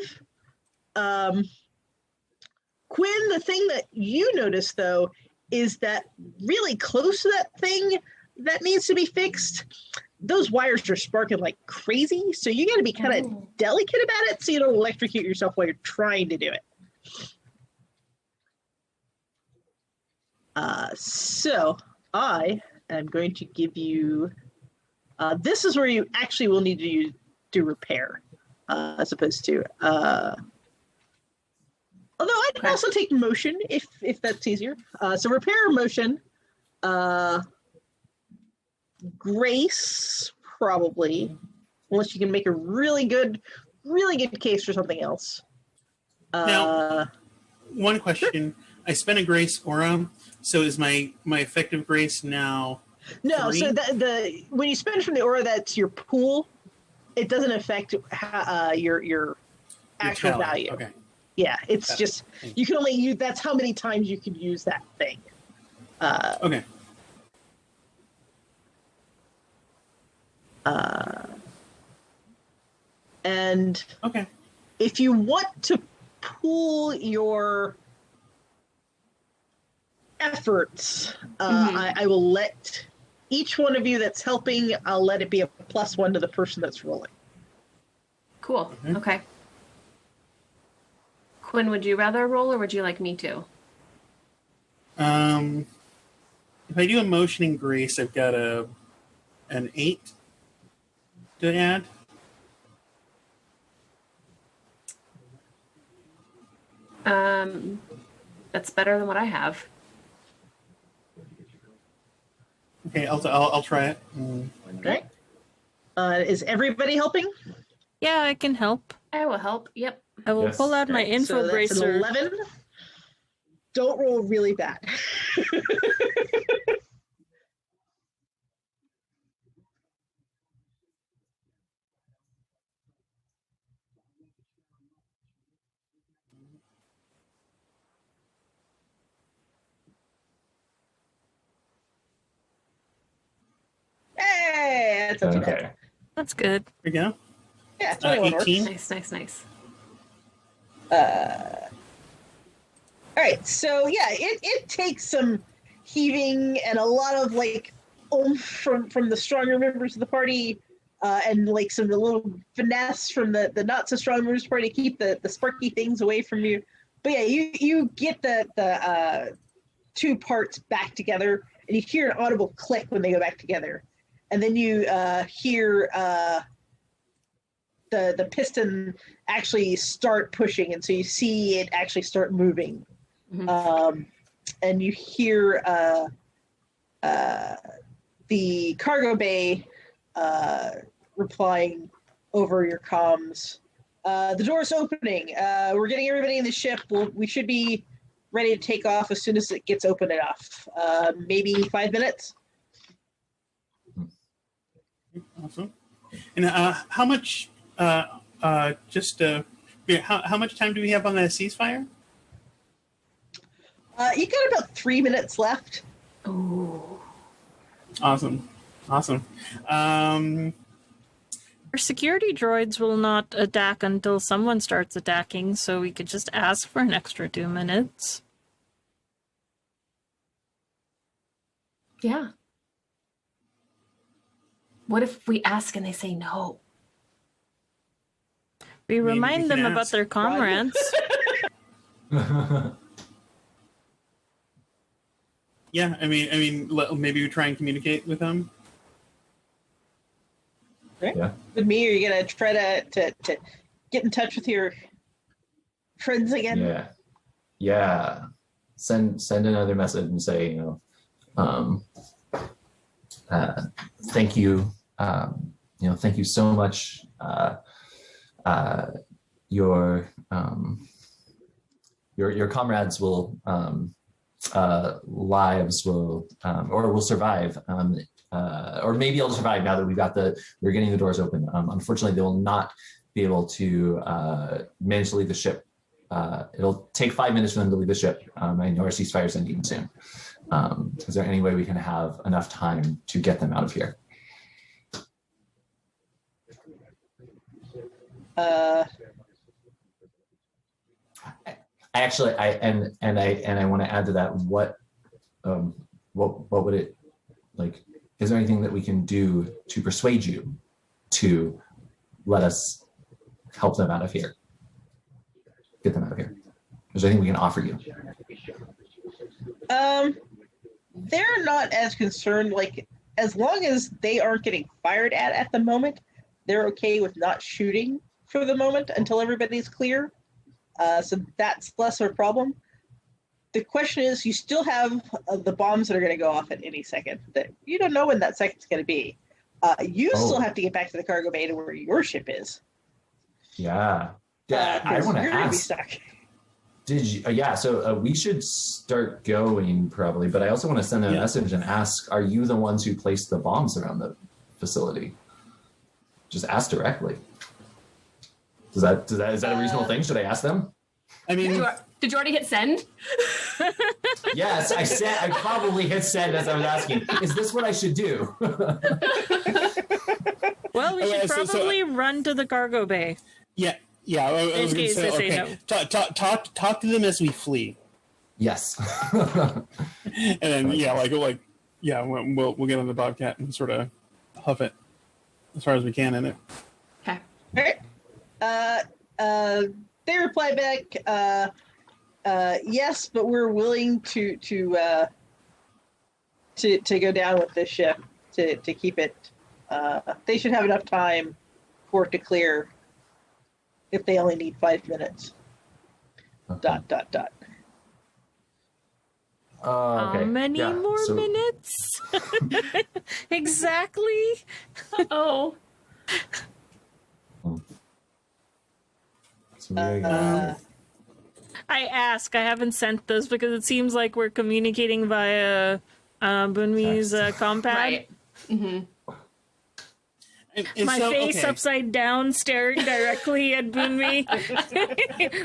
Quinn, the thing that you notice, though, is that really close to that thing that needs to be fixed, those wires are sparking like crazy. So you got to be kind of delicate about it so you don't electrocute yourself while you're trying to do it. So I am going to give you, this is where you actually will need to do repair, as opposed to, although I can also take motion if that's easier. So repair or motion, grace probably, unless you can make a really good case for something else. Now, one question. Sure. I spent a grace aura, so is my effective grace now? No, 3? so the when you spend from the aura, that's your pool. It doesn't affect your actual value. Okay. Yeah, it's just you can only use. That's how many times you can use that thing. Okay. And okay, if you want to pool your efforts, I will let each one of you that's helping, I'll let it be a +1 to the person that's rolling. Cool. Okay. Quinn, would you rather roll or would you like me to? If I do a motioning grace, I've got an 8 to add. That's better than what I have. Okay, I'll try it. Okay. Is everybody helping? Yeah, I can help. I will help. Yep. I will pull out my info so that's bracer. An 11. Don't roll really bad. Hey, that's not too bad. That's good. There we go. Yeah, 21 18. Nice. All right, so yeah, it takes some heaving and a lot of like oomph from the stronger members of the party, and like some little finesse from the not so strong members of the party to keep the sparky things away from you. But yeah, you get the two parts back together, and you hear an audible click when they go back together, and then you hear the piston actually start pushing, and so you see it actually start moving. And you hear the cargo bay replying over your comms. The door's opening. We're getting everybody in the ship. We should be ready to take off as soon as it gets open enough. Maybe 5 minutes. Awesome. And how much? How much time do we have on that ceasefire? You got about 3 minutes left. Ooh. Awesome. Our security droids will not attack until someone starts attacking, so we could just ask for an extra 2 minutes. Yeah. What if we ask and they say no? We remind them about ask. their comrades. Yeah, I mean, maybe we try and communicate with them. Okay. Yeah. With me, are you gonna try to get in touch with your friends again? Yeah. Send another message and say, thank you. Thank you so your comrades will lives will or will survive, or maybe they'll survive now that we're getting the doors open. Unfortunately, they will not be able to manage to leave the ship. It'll take 5 minutes for them to leave the ship. I know our ceasefire is ending soon. Is there any way we can have enough time to get them out of here? I want to add to that. What would it like? Is there anything that we can do to persuade you to let us help them out of here? Get them out of here. Is there anything we can offer you? They're not as concerned. Like, as long as they aren't getting fired at the moment, they're okay with not shooting for the moment until everybody's clear. So that's less of a problem. The question is, you still have the bombs that are going to go off at any second. That you don't know when that second's going to be. You still have to get back to the cargo bay to where your ship is. Yeah. I want to you're gonna be ask. stuck. Did you? So we should start going probably, but I also want to send a message and ask: are you the ones who placed the bombs around the facility? Just ask directly. Is that a reasonable thing? Should I ask them? I mean, did you already hit send? Yes, I probably hit send as I was asking. Is this what I should do? Well, we should probably run to the cargo bay. Yeah. I was going to say, okay, no. Talk to them as we flee. Yes. And then we'll get on the Bobcat and sort of huff it as far as we can in it. Okay. All right. They reply back, yes, but we're willing to go down with this ship to keep it. They should have enough time for it to clear if they only need 5 minutes. ... Okay. How many more minutes? Exactly. Oh. I ask. I haven't sent this because it seems like we're communicating via Bunmi's compad. Right. Mm-hmm. My face upside down, staring directly at Bunmi,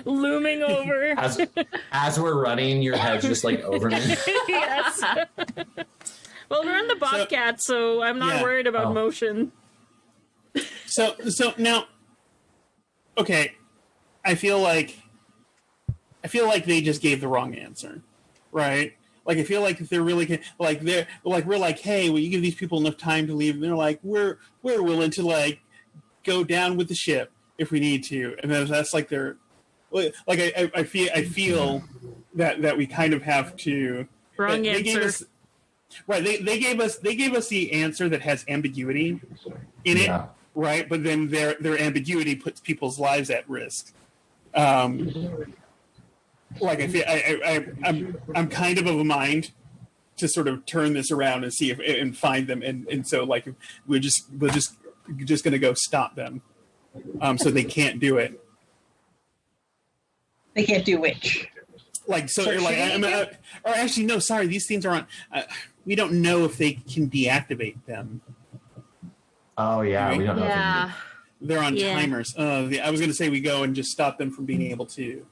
looming over. As we're running, your head's just like over me. Yes. Well, we're on the Bobcat, so I'm not worried about motion. So now, okay, I feel like they just gave the wrong answer, right? Like, I feel like if they're really like we're like, hey, will you give these people enough time to leave? And they're like, we're willing to like go down with the ship if we need to. And then that's like they're like I feel that we kind of have to. Wrong answer. They gave us the answer that has ambiguity in it, right? But then their ambiguity puts people's lives at risk. Like, I feel I'm kind of a mind to sort of turn this around and see if and find them, and so like we're just going to go stop them, so they can't do it. They can't do which? Like, so like or actually no, sorry, these things aren't. We don't know if they can deactivate them. Oh yeah, we don't know. Yeah. They're on timers. I was going to say we go and just stop them from being able to.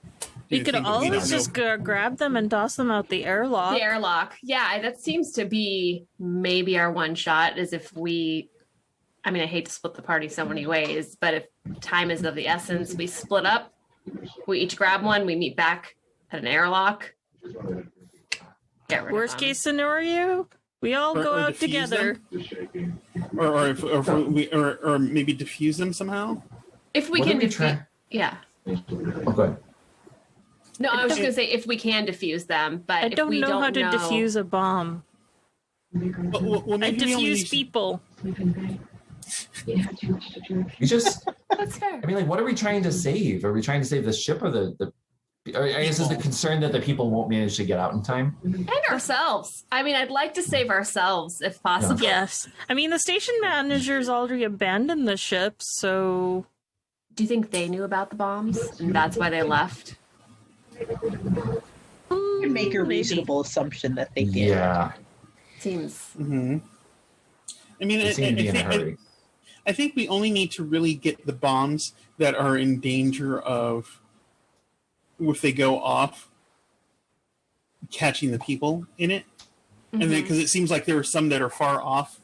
We could always just grab them and toss them out the airlock. The airlock. Yeah, that seems to be maybe our one shot, is if we... I mean, I hate to split the party so many ways, but if time is of the essence, we split up, we each grab one, we meet back at an airlock. Get rid Worst of case scenario, we all go out together. Or maybe diffuse them somehow? If we can defuse... Yeah. Okay. No, I was just going to say if we can defuse them, but I don't know how to defuse a bomb. Well, I defuse people. We just... That's fair. I mean, like, what are we trying to save? Are we trying to save the ship or the I guess is the concern that the people won't manage to get out in time? And ourselves. I mean, I'd like to save ourselves if possible. Yes. I mean, the station managers already abandoned the ship, so... Do you think they knew about the bombs and that's why they left? You can make a Maybe. reasonable assumption that they did. Yeah. Seems. Mm-hmm. I mean, They seem to be in a hurry. I think we only need to really get the bombs that are in danger of, if they go off, catching the people in it. And then, because it seems like there are some that are far off.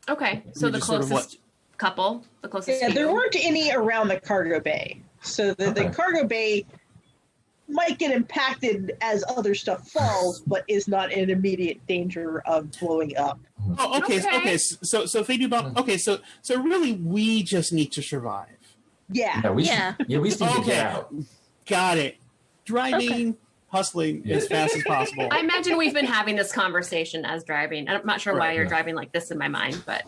Okay, so We the just sort of closest couple, the closest. Yeah, there few. weren't any around the cargo bay. So the cargo bay might get impacted as other stuff falls, but is not in immediate danger of blowing up. Oh, okay. Okay. Okay. So if they do bomb, okay. So really, we just need to survive. Yeah. Yeah, we Yeah. we just need to Okay. get out. Got it. Driving, hustling as fast as possible. I imagine we've been having this conversation as driving. I'm not sure why you're driving like this in my mind, but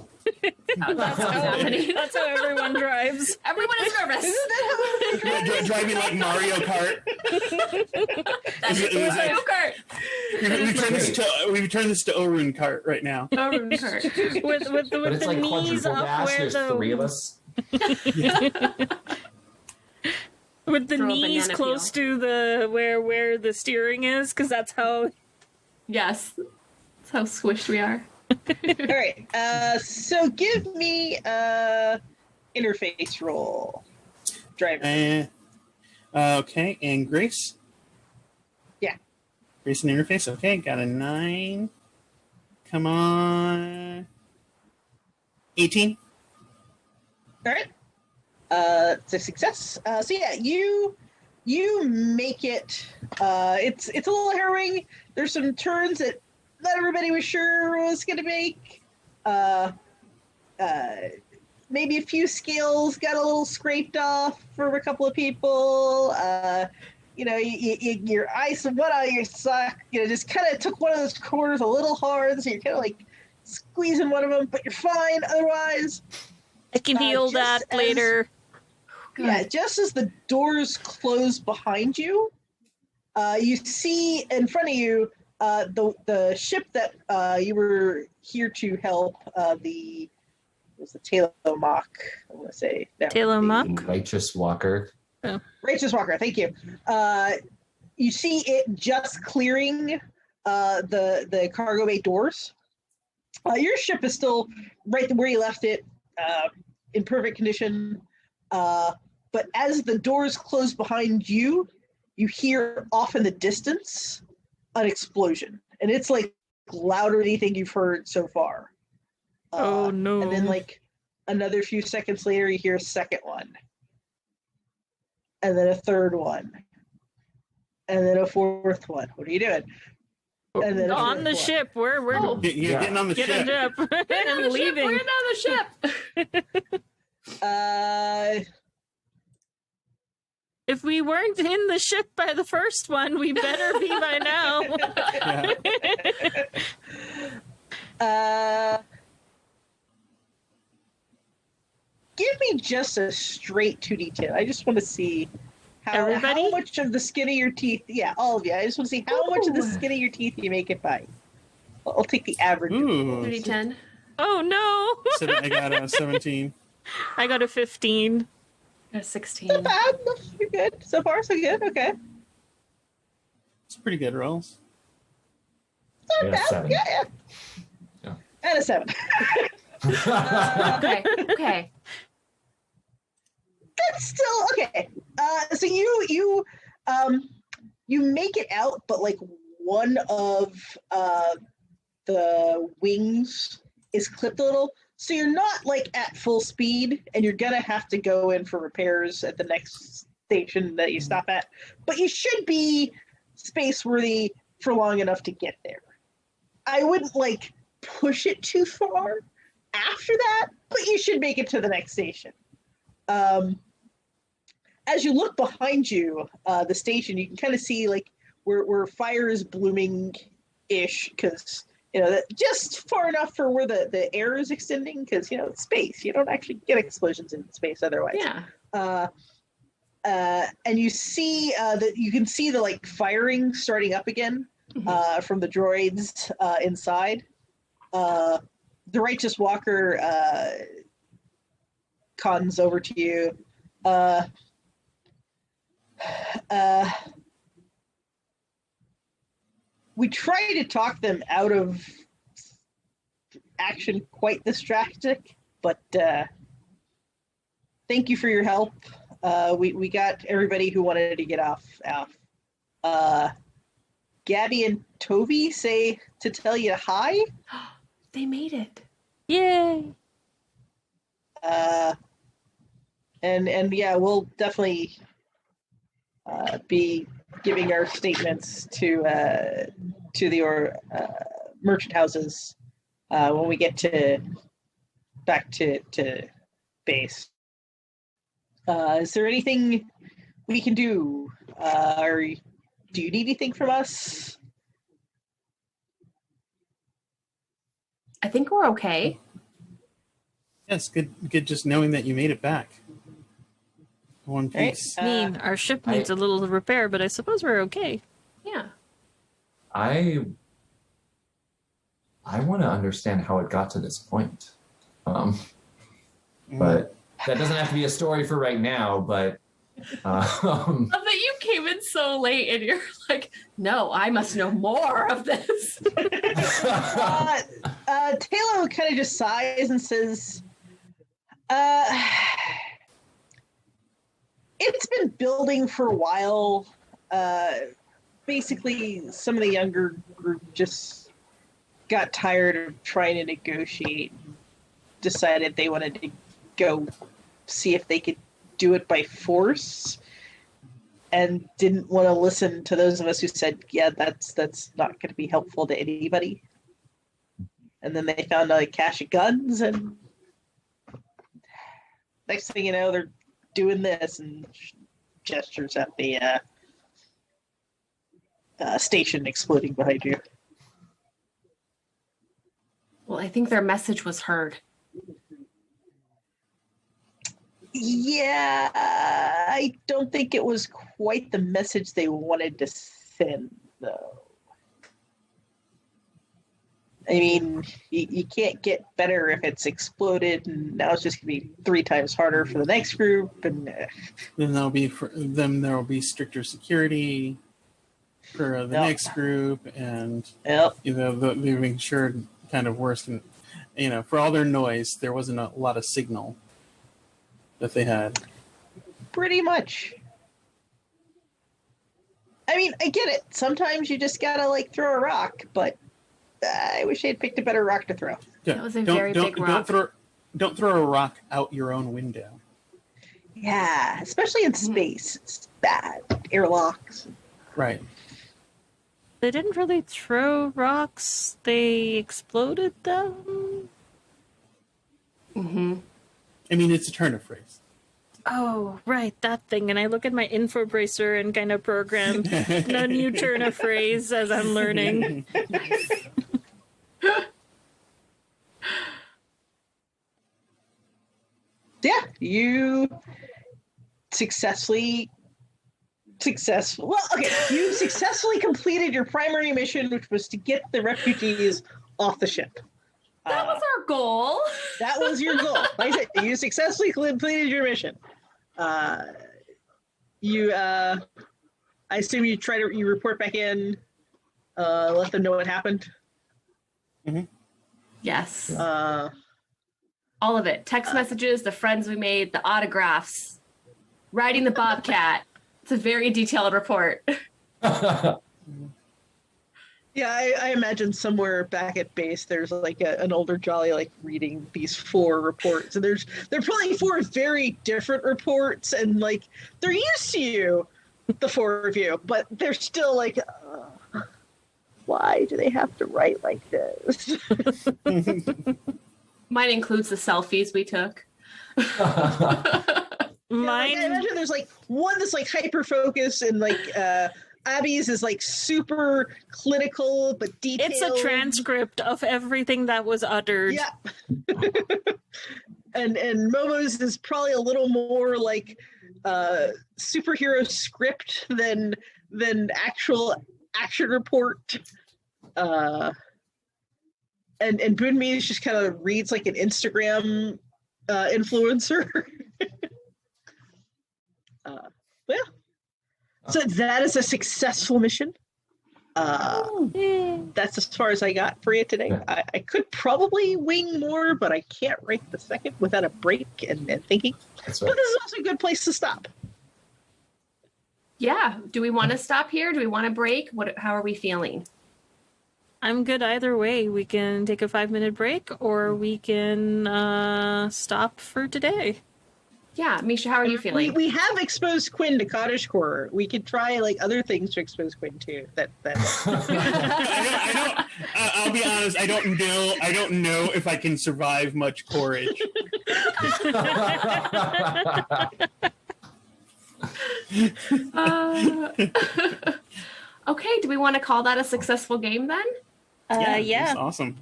that's what's happening. That's how everyone drives. Everyone is nervous. Driving like Mario Kart. That's It was Mario like- Kart. We've turned this to Orun Kart right now. Mario Kart. With But it's the like knees quadruple up dash. where There's three of us. with the Throw a knees banana close peel. to the where the steering is, because that's how. Yes. That's how squished we are. All right. So give me interface roll. Driver. Okay, and Grace? Yeah. Grace and interface. Okay, got a 9. Come on. 18. All right. It's a success. So yeah, you make it. It's a little harrowing. There's some turns that not everybody was sure was going to make. Maybe a few scales got a little scraped off for a couple of people. Your ice and one out of your sock, just kind of took one of those corners a little hard, so you're kind of like squeezing one of them, but you're fine otherwise. I can heal just that as- later. Yeah, just as the doors close behind you, you see in front of you the ship that you were here to help. It was the Taylor-Mock, I want to say. No, Taylor-Mock? Righteous Walker. Righteous Walker, thank you. You see it just clearing the cargo bay doors. Your ship is still right where you left it, in perfect condition. But as the doors close behind you, you hear off in the distance an explosion. And it's like louder than anything you've heard so far. Oh no. And then like another few seconds later, you hear a second one. And then a third one. And then a fourth one. What are you doing? And then a on fifth the one. ship. We're Oh. You're getting on the getting ship. up and leaving. We're on the ship. If we weren't in the ship by the first one, we better be by now. Give me just a straight 2d10. I just want to see how Everybody? much of the skin of your teeth. Yeah, all of you. I just want to see how much of the skin of your teeth you make it by. I'll take the average. Ooh. 30-10. Oh no. I got a 17. I got a 15. Got a 16. Not bad. You're good. So far, so good. Okay. It's pretty good rolls. Not Yeah, bad. 7. Yeah. Yeah. And a 7. Okay. That's still okay. So you make it out, but like one of the wings is clipped a little, so you're not like at full speed, and you're gonna have to go in for repairs at the next station that you stop at. But you should be space worthy for long enough to get there. I wouldn't like push it too far after that, but you should make it to the next station. As you look behind you, the station, you can kind of see like where fire is blooming ish, because just far enough for where the air is extending, because it's space. You don't actually get explosions in space otherwise. Yeah. And you see that you can see the like firing starting up again from the droids inside. The Righteous Walker cons over to you. we try to talk them out of action quite this drastic, but thank you for your help. We got everybody who wanted to get off. Gabby and Toby say to tell you hi. They made it. Yay! And yeah, we'll definitely be giving our statements to the merchant houses when we get back to base. Is there anything we can do? Or do you need anything from us? I think we're okay. Yes, good just knowing that you made it back. One Right. piece. I mean, our ship needs a little repair, but I suppose we're okay. Yeah. I want to understand how it got to this point. But that doesn't have to be a story for right now, but Love that you came in so late and you're like, no, I must know more of this. Taylor kind of just sighs and says, it's been building for a while. Basically, some of the younger group just got tired of trying to negotiate, decided they wanted to go see if they could do it by force, and didn't want to listen to those of us who said, yeah, that's not going to be helpful to anybody. And then they found a cache of guns, and next thing you know, they're doing this, and gestures at the station exploding behind you. Well, I think their message was heard. Yeah, I don't think it was quite the message they wanted to send, though. I mean, you can't get better if it's exploded, and now it's just going to be 3 times harder for the next group. And then there will be stricter security for the next group, and they're being sure kind of worse. And for all their noise, there wasn't a lot of signal that they had. Pretty much. I mean, I get it. Sometimes you just gotta throw a rock, but I wish they had picked a better rock to throw. Yeah. That was a very big rock. Don't throw a rock out your own window. Yeah, especially in space. It's bad. Airlocks. Right. They didn't really throw rocks. They exploded them. Mm-hmm. I mean, it's a turn of phrase. Oh, right, that thing. And I look at my info bracer and kind of program a new turn of phrase as I'm learning. Yeah, you successfully completed your primary mission, which was to get the refugees off the ship. That was our goal. That was your goal. Like I said, you successfully completed your mission. I assume you report back in, let them know what happened. Mm-hmm. Yes. All of it. Text messages, the friends we made, the autographs, riding the Bobcat. It's a very detailed report. Yeah, I imagine somewhere back at base there's an older Jolly reading these 4 reports, and they're probably 4 very different reports, and they're used to you, the 4 of you, but they're still why do they have to write like this? Mine includes the selfies we took. Mine. I imagine there's one that's hyper focused, and Abby's is super clinical but detailed. It's a transcript of everything that was uttered. Yeah. and Momo's is probably a little more superhero script than actual action report. And Bunmi just kind of reads an Instagram influencer. Yeah. So that is a successful mission. That's as far as I got for you today. Yeah. I could probably wing more, but I can't right the second without a break and thinking. That's But right. this is also a good place to stop. Yeah. Do we want to stop here? Do we want to break? How are we feeling? I'm good either way. We can take a 5-minute break, or we can stop for today. Yeah, Misha, how are you feeling? We have exposed Quinn to cottagecore. We could try like other things to expose Quinn to. That I don't. I'll be honest. I don't know. I don't know if I can survive much courage. Okay, do we want to call that a successful game then? Yeah. That's awesome.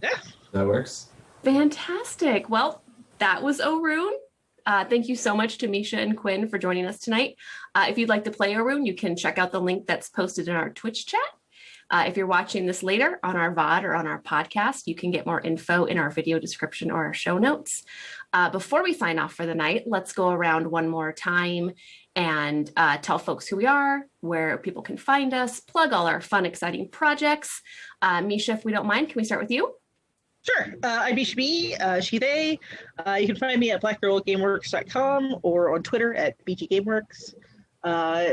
That works. Fantastic. Well, that was Orun. Thank you so much to Misha and Quinn for joining us tonight. If you'd like to play Orun, you can check out the link that's posted in our Twitch chat. If you're watching this later on our VOD or on our podcast, you can get more info in our video description or our show notes. Before we sign off for the night, let's go around one more time and tell folks who we are, where people can find us, plug all our fun, exciting projects. Misha, if we don't mind, can we start with you? Sure. I'm Misha B, she, they. You can find me at blackgirlgameworks.com or on Twitter at bggameworks.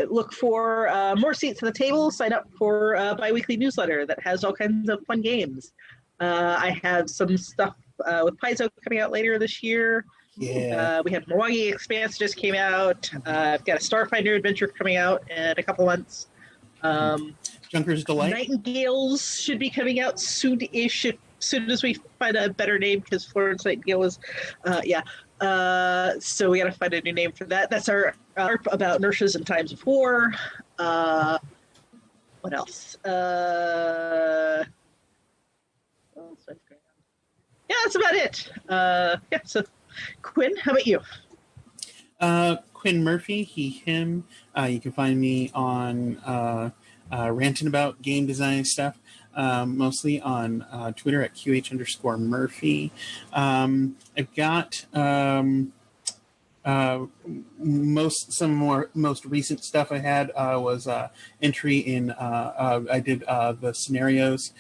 Look for more seats at the table. Sign up for a bi-weekly newsletter that has all kinds of fun games. I have some stuff with Paizo coming out later this year. Yeah. We have Milwaukee Expanse just came out. I've got a Starfinder adventure coming out in a couple months. Junker's Delight. Nightingales should be coming out soon-ish, as soon as we find a better name, because Florence Nightingale was, so we got to find a new name for that. That's our ARP about nurses in times of war. What else? What else is going on? Yeah, that's about it. Yeah, so Quinn, how about you? Quinn Murphy, he, him. You can find me on ranting about game design stuff, mostly on Twitter at QH_Murphy. I've got most recent stuff I had was entry in I did the scenarios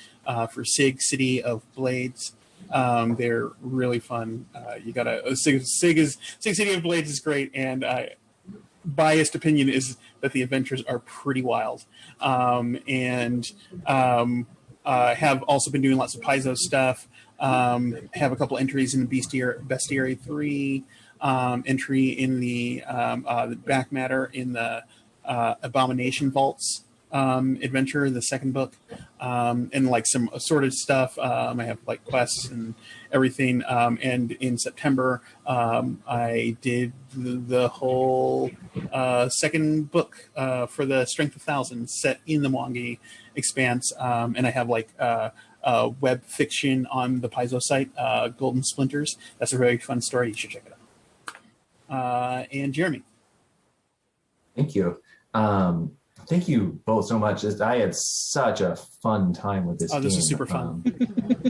for SIG City of Blades. They're really fun. You gotta SIG City of Blades is great, and biased opinion is that the adventures are pretty wild. And have also been doing lots of Paizo stuff. Have a couple entries in the Bestiary 3, entry in the back matter in the Abomination Vaults adventure, the second book, and like some assorted stuff. I have like quests and everything. And in September, I did the whole second book for the Strength of Thousands set in the Mwangi Expanse. And I have like web fiction on the Paizo site, Golden Splinters. That's a very fun story. You should check it out. And Jeremy. Thank you. Thank you both so much. I had such a fun time with this game. This is super fun.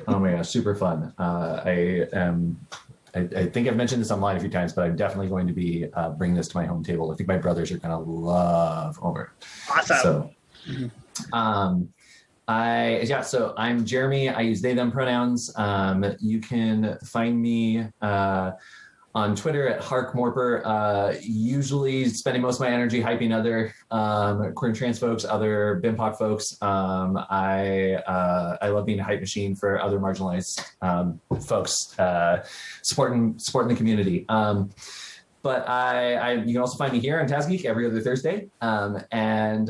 Oh my gosh, super fun. I think I've mentioned this online a few times, but I'm definitely going to be bringing this to my home table. I think my brothers are going to love Homer. Awesome. So, so I'm Jeremy. I use they, them pronouns. You can find me on Twitter at HarkMorper, usually spending most of my energy hyping other queer and trans folks, other BIMPoC folks. I love being a hype machine for other marginalized folks, supporting the community. But you can also find me here on TasGeek every other Thursday, and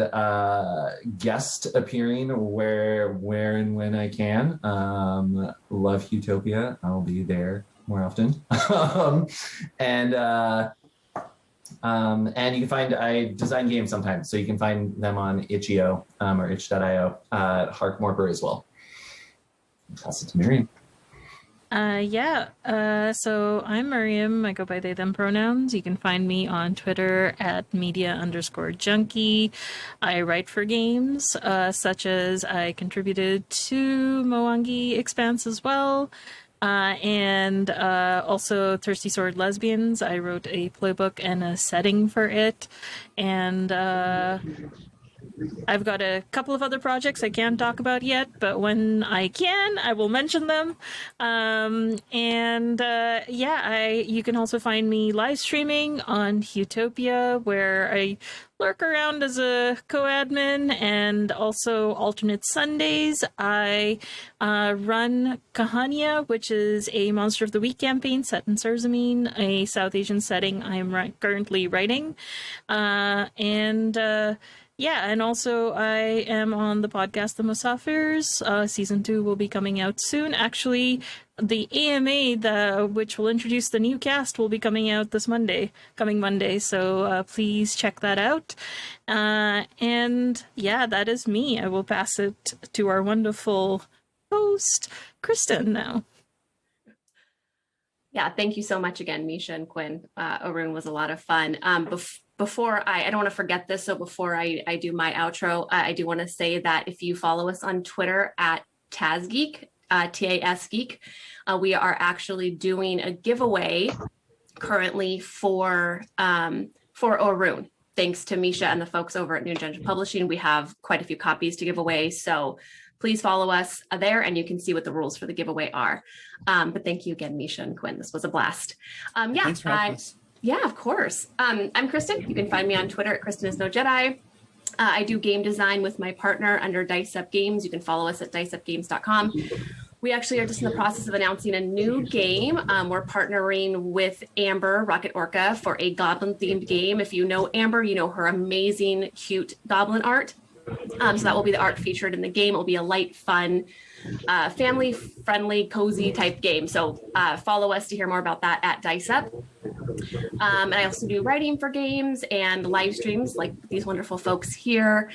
guest appearing where and when I can. Love Utopia. I'll be there more often. And you can find, I design games sometimes, so you can find them on itch.io or itch.io, HarkMorper as well. Pass it to Mariam. So I'm Mariam. I go by they, them pronouns. You can find me on Twitter at media_junkie. I write for games, such as I contributed to Mwangi Expanse as well. And also Thirsty Sword Lesbians. I wrote a playbook and a setting for it. And I've got a couple of other projects I can't talk about yet, but when I can, I will mention them. You can also find me live streaming on Utopia, where I lurk around as a co-admin, and also alternate Sundays I run Kahania, which is a Monster of the Week campaign set in Sarzamine, a South Asian setting I am currently writing. And also I am on the podcast The Musafirs. Season 2 will be coming out soon. Actually, the AMA, which will introduce the new cast, will be coming out coming Monday. So please check that out. That is me. I will pass it to our wonderful host, Kristin, now. Yeah, thank you so much again, Misha and Quinn. Orun was a lot of fun. Before I don't want to forget this, so before I do my outro, I do want to say that if you follow us on Twitter at TASGeek, TAS Geek, we are actually doing a giveaway currently for Orun. Thanks to Misha and the folks over at New Engine Publishing, we have quite a few copies to give away. So please follow us there, and you can see what the rules for the giveaway are. But thank you again, Misha and Quinn. This was a blast. Thanks for having us. Yeah, of course. I'm Kristin. You can find me on Twitter at Kristin is no Jedi. I do game design with my partner under Dice Up Games. You can follow us at diceupgames.com. We actually are just in the process of announcing a new game. We're partnering with Amber, Rocket Orca, for a goblin-themed game. If you know Amber, you know her amazing, cute goblin art. So that will be the art featured in the game. It will be a light, fun, family-friendly, cozy type game. So follow us to hear more about that at Dice Up. And I also do writing for games and live streams like these wonderful folks here.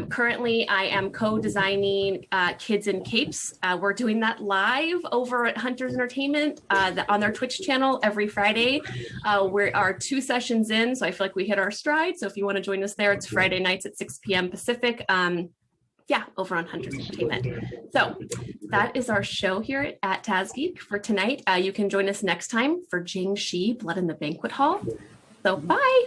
Currently, I am co-designing Kids in Capes. We're doing that live over at Hunters Entertainment on their Twitch channel every Friday. We are 2 sessions in, so I feel like we hit our stride. So if you want to join us there, it's Friday nights at 6 p.m. Pacific. Over on Hunters Entertainment. So that is our show here at TASGeek for tonight. You can join us next time for Jing Shi, Blood in the Banquet Hall. So bye.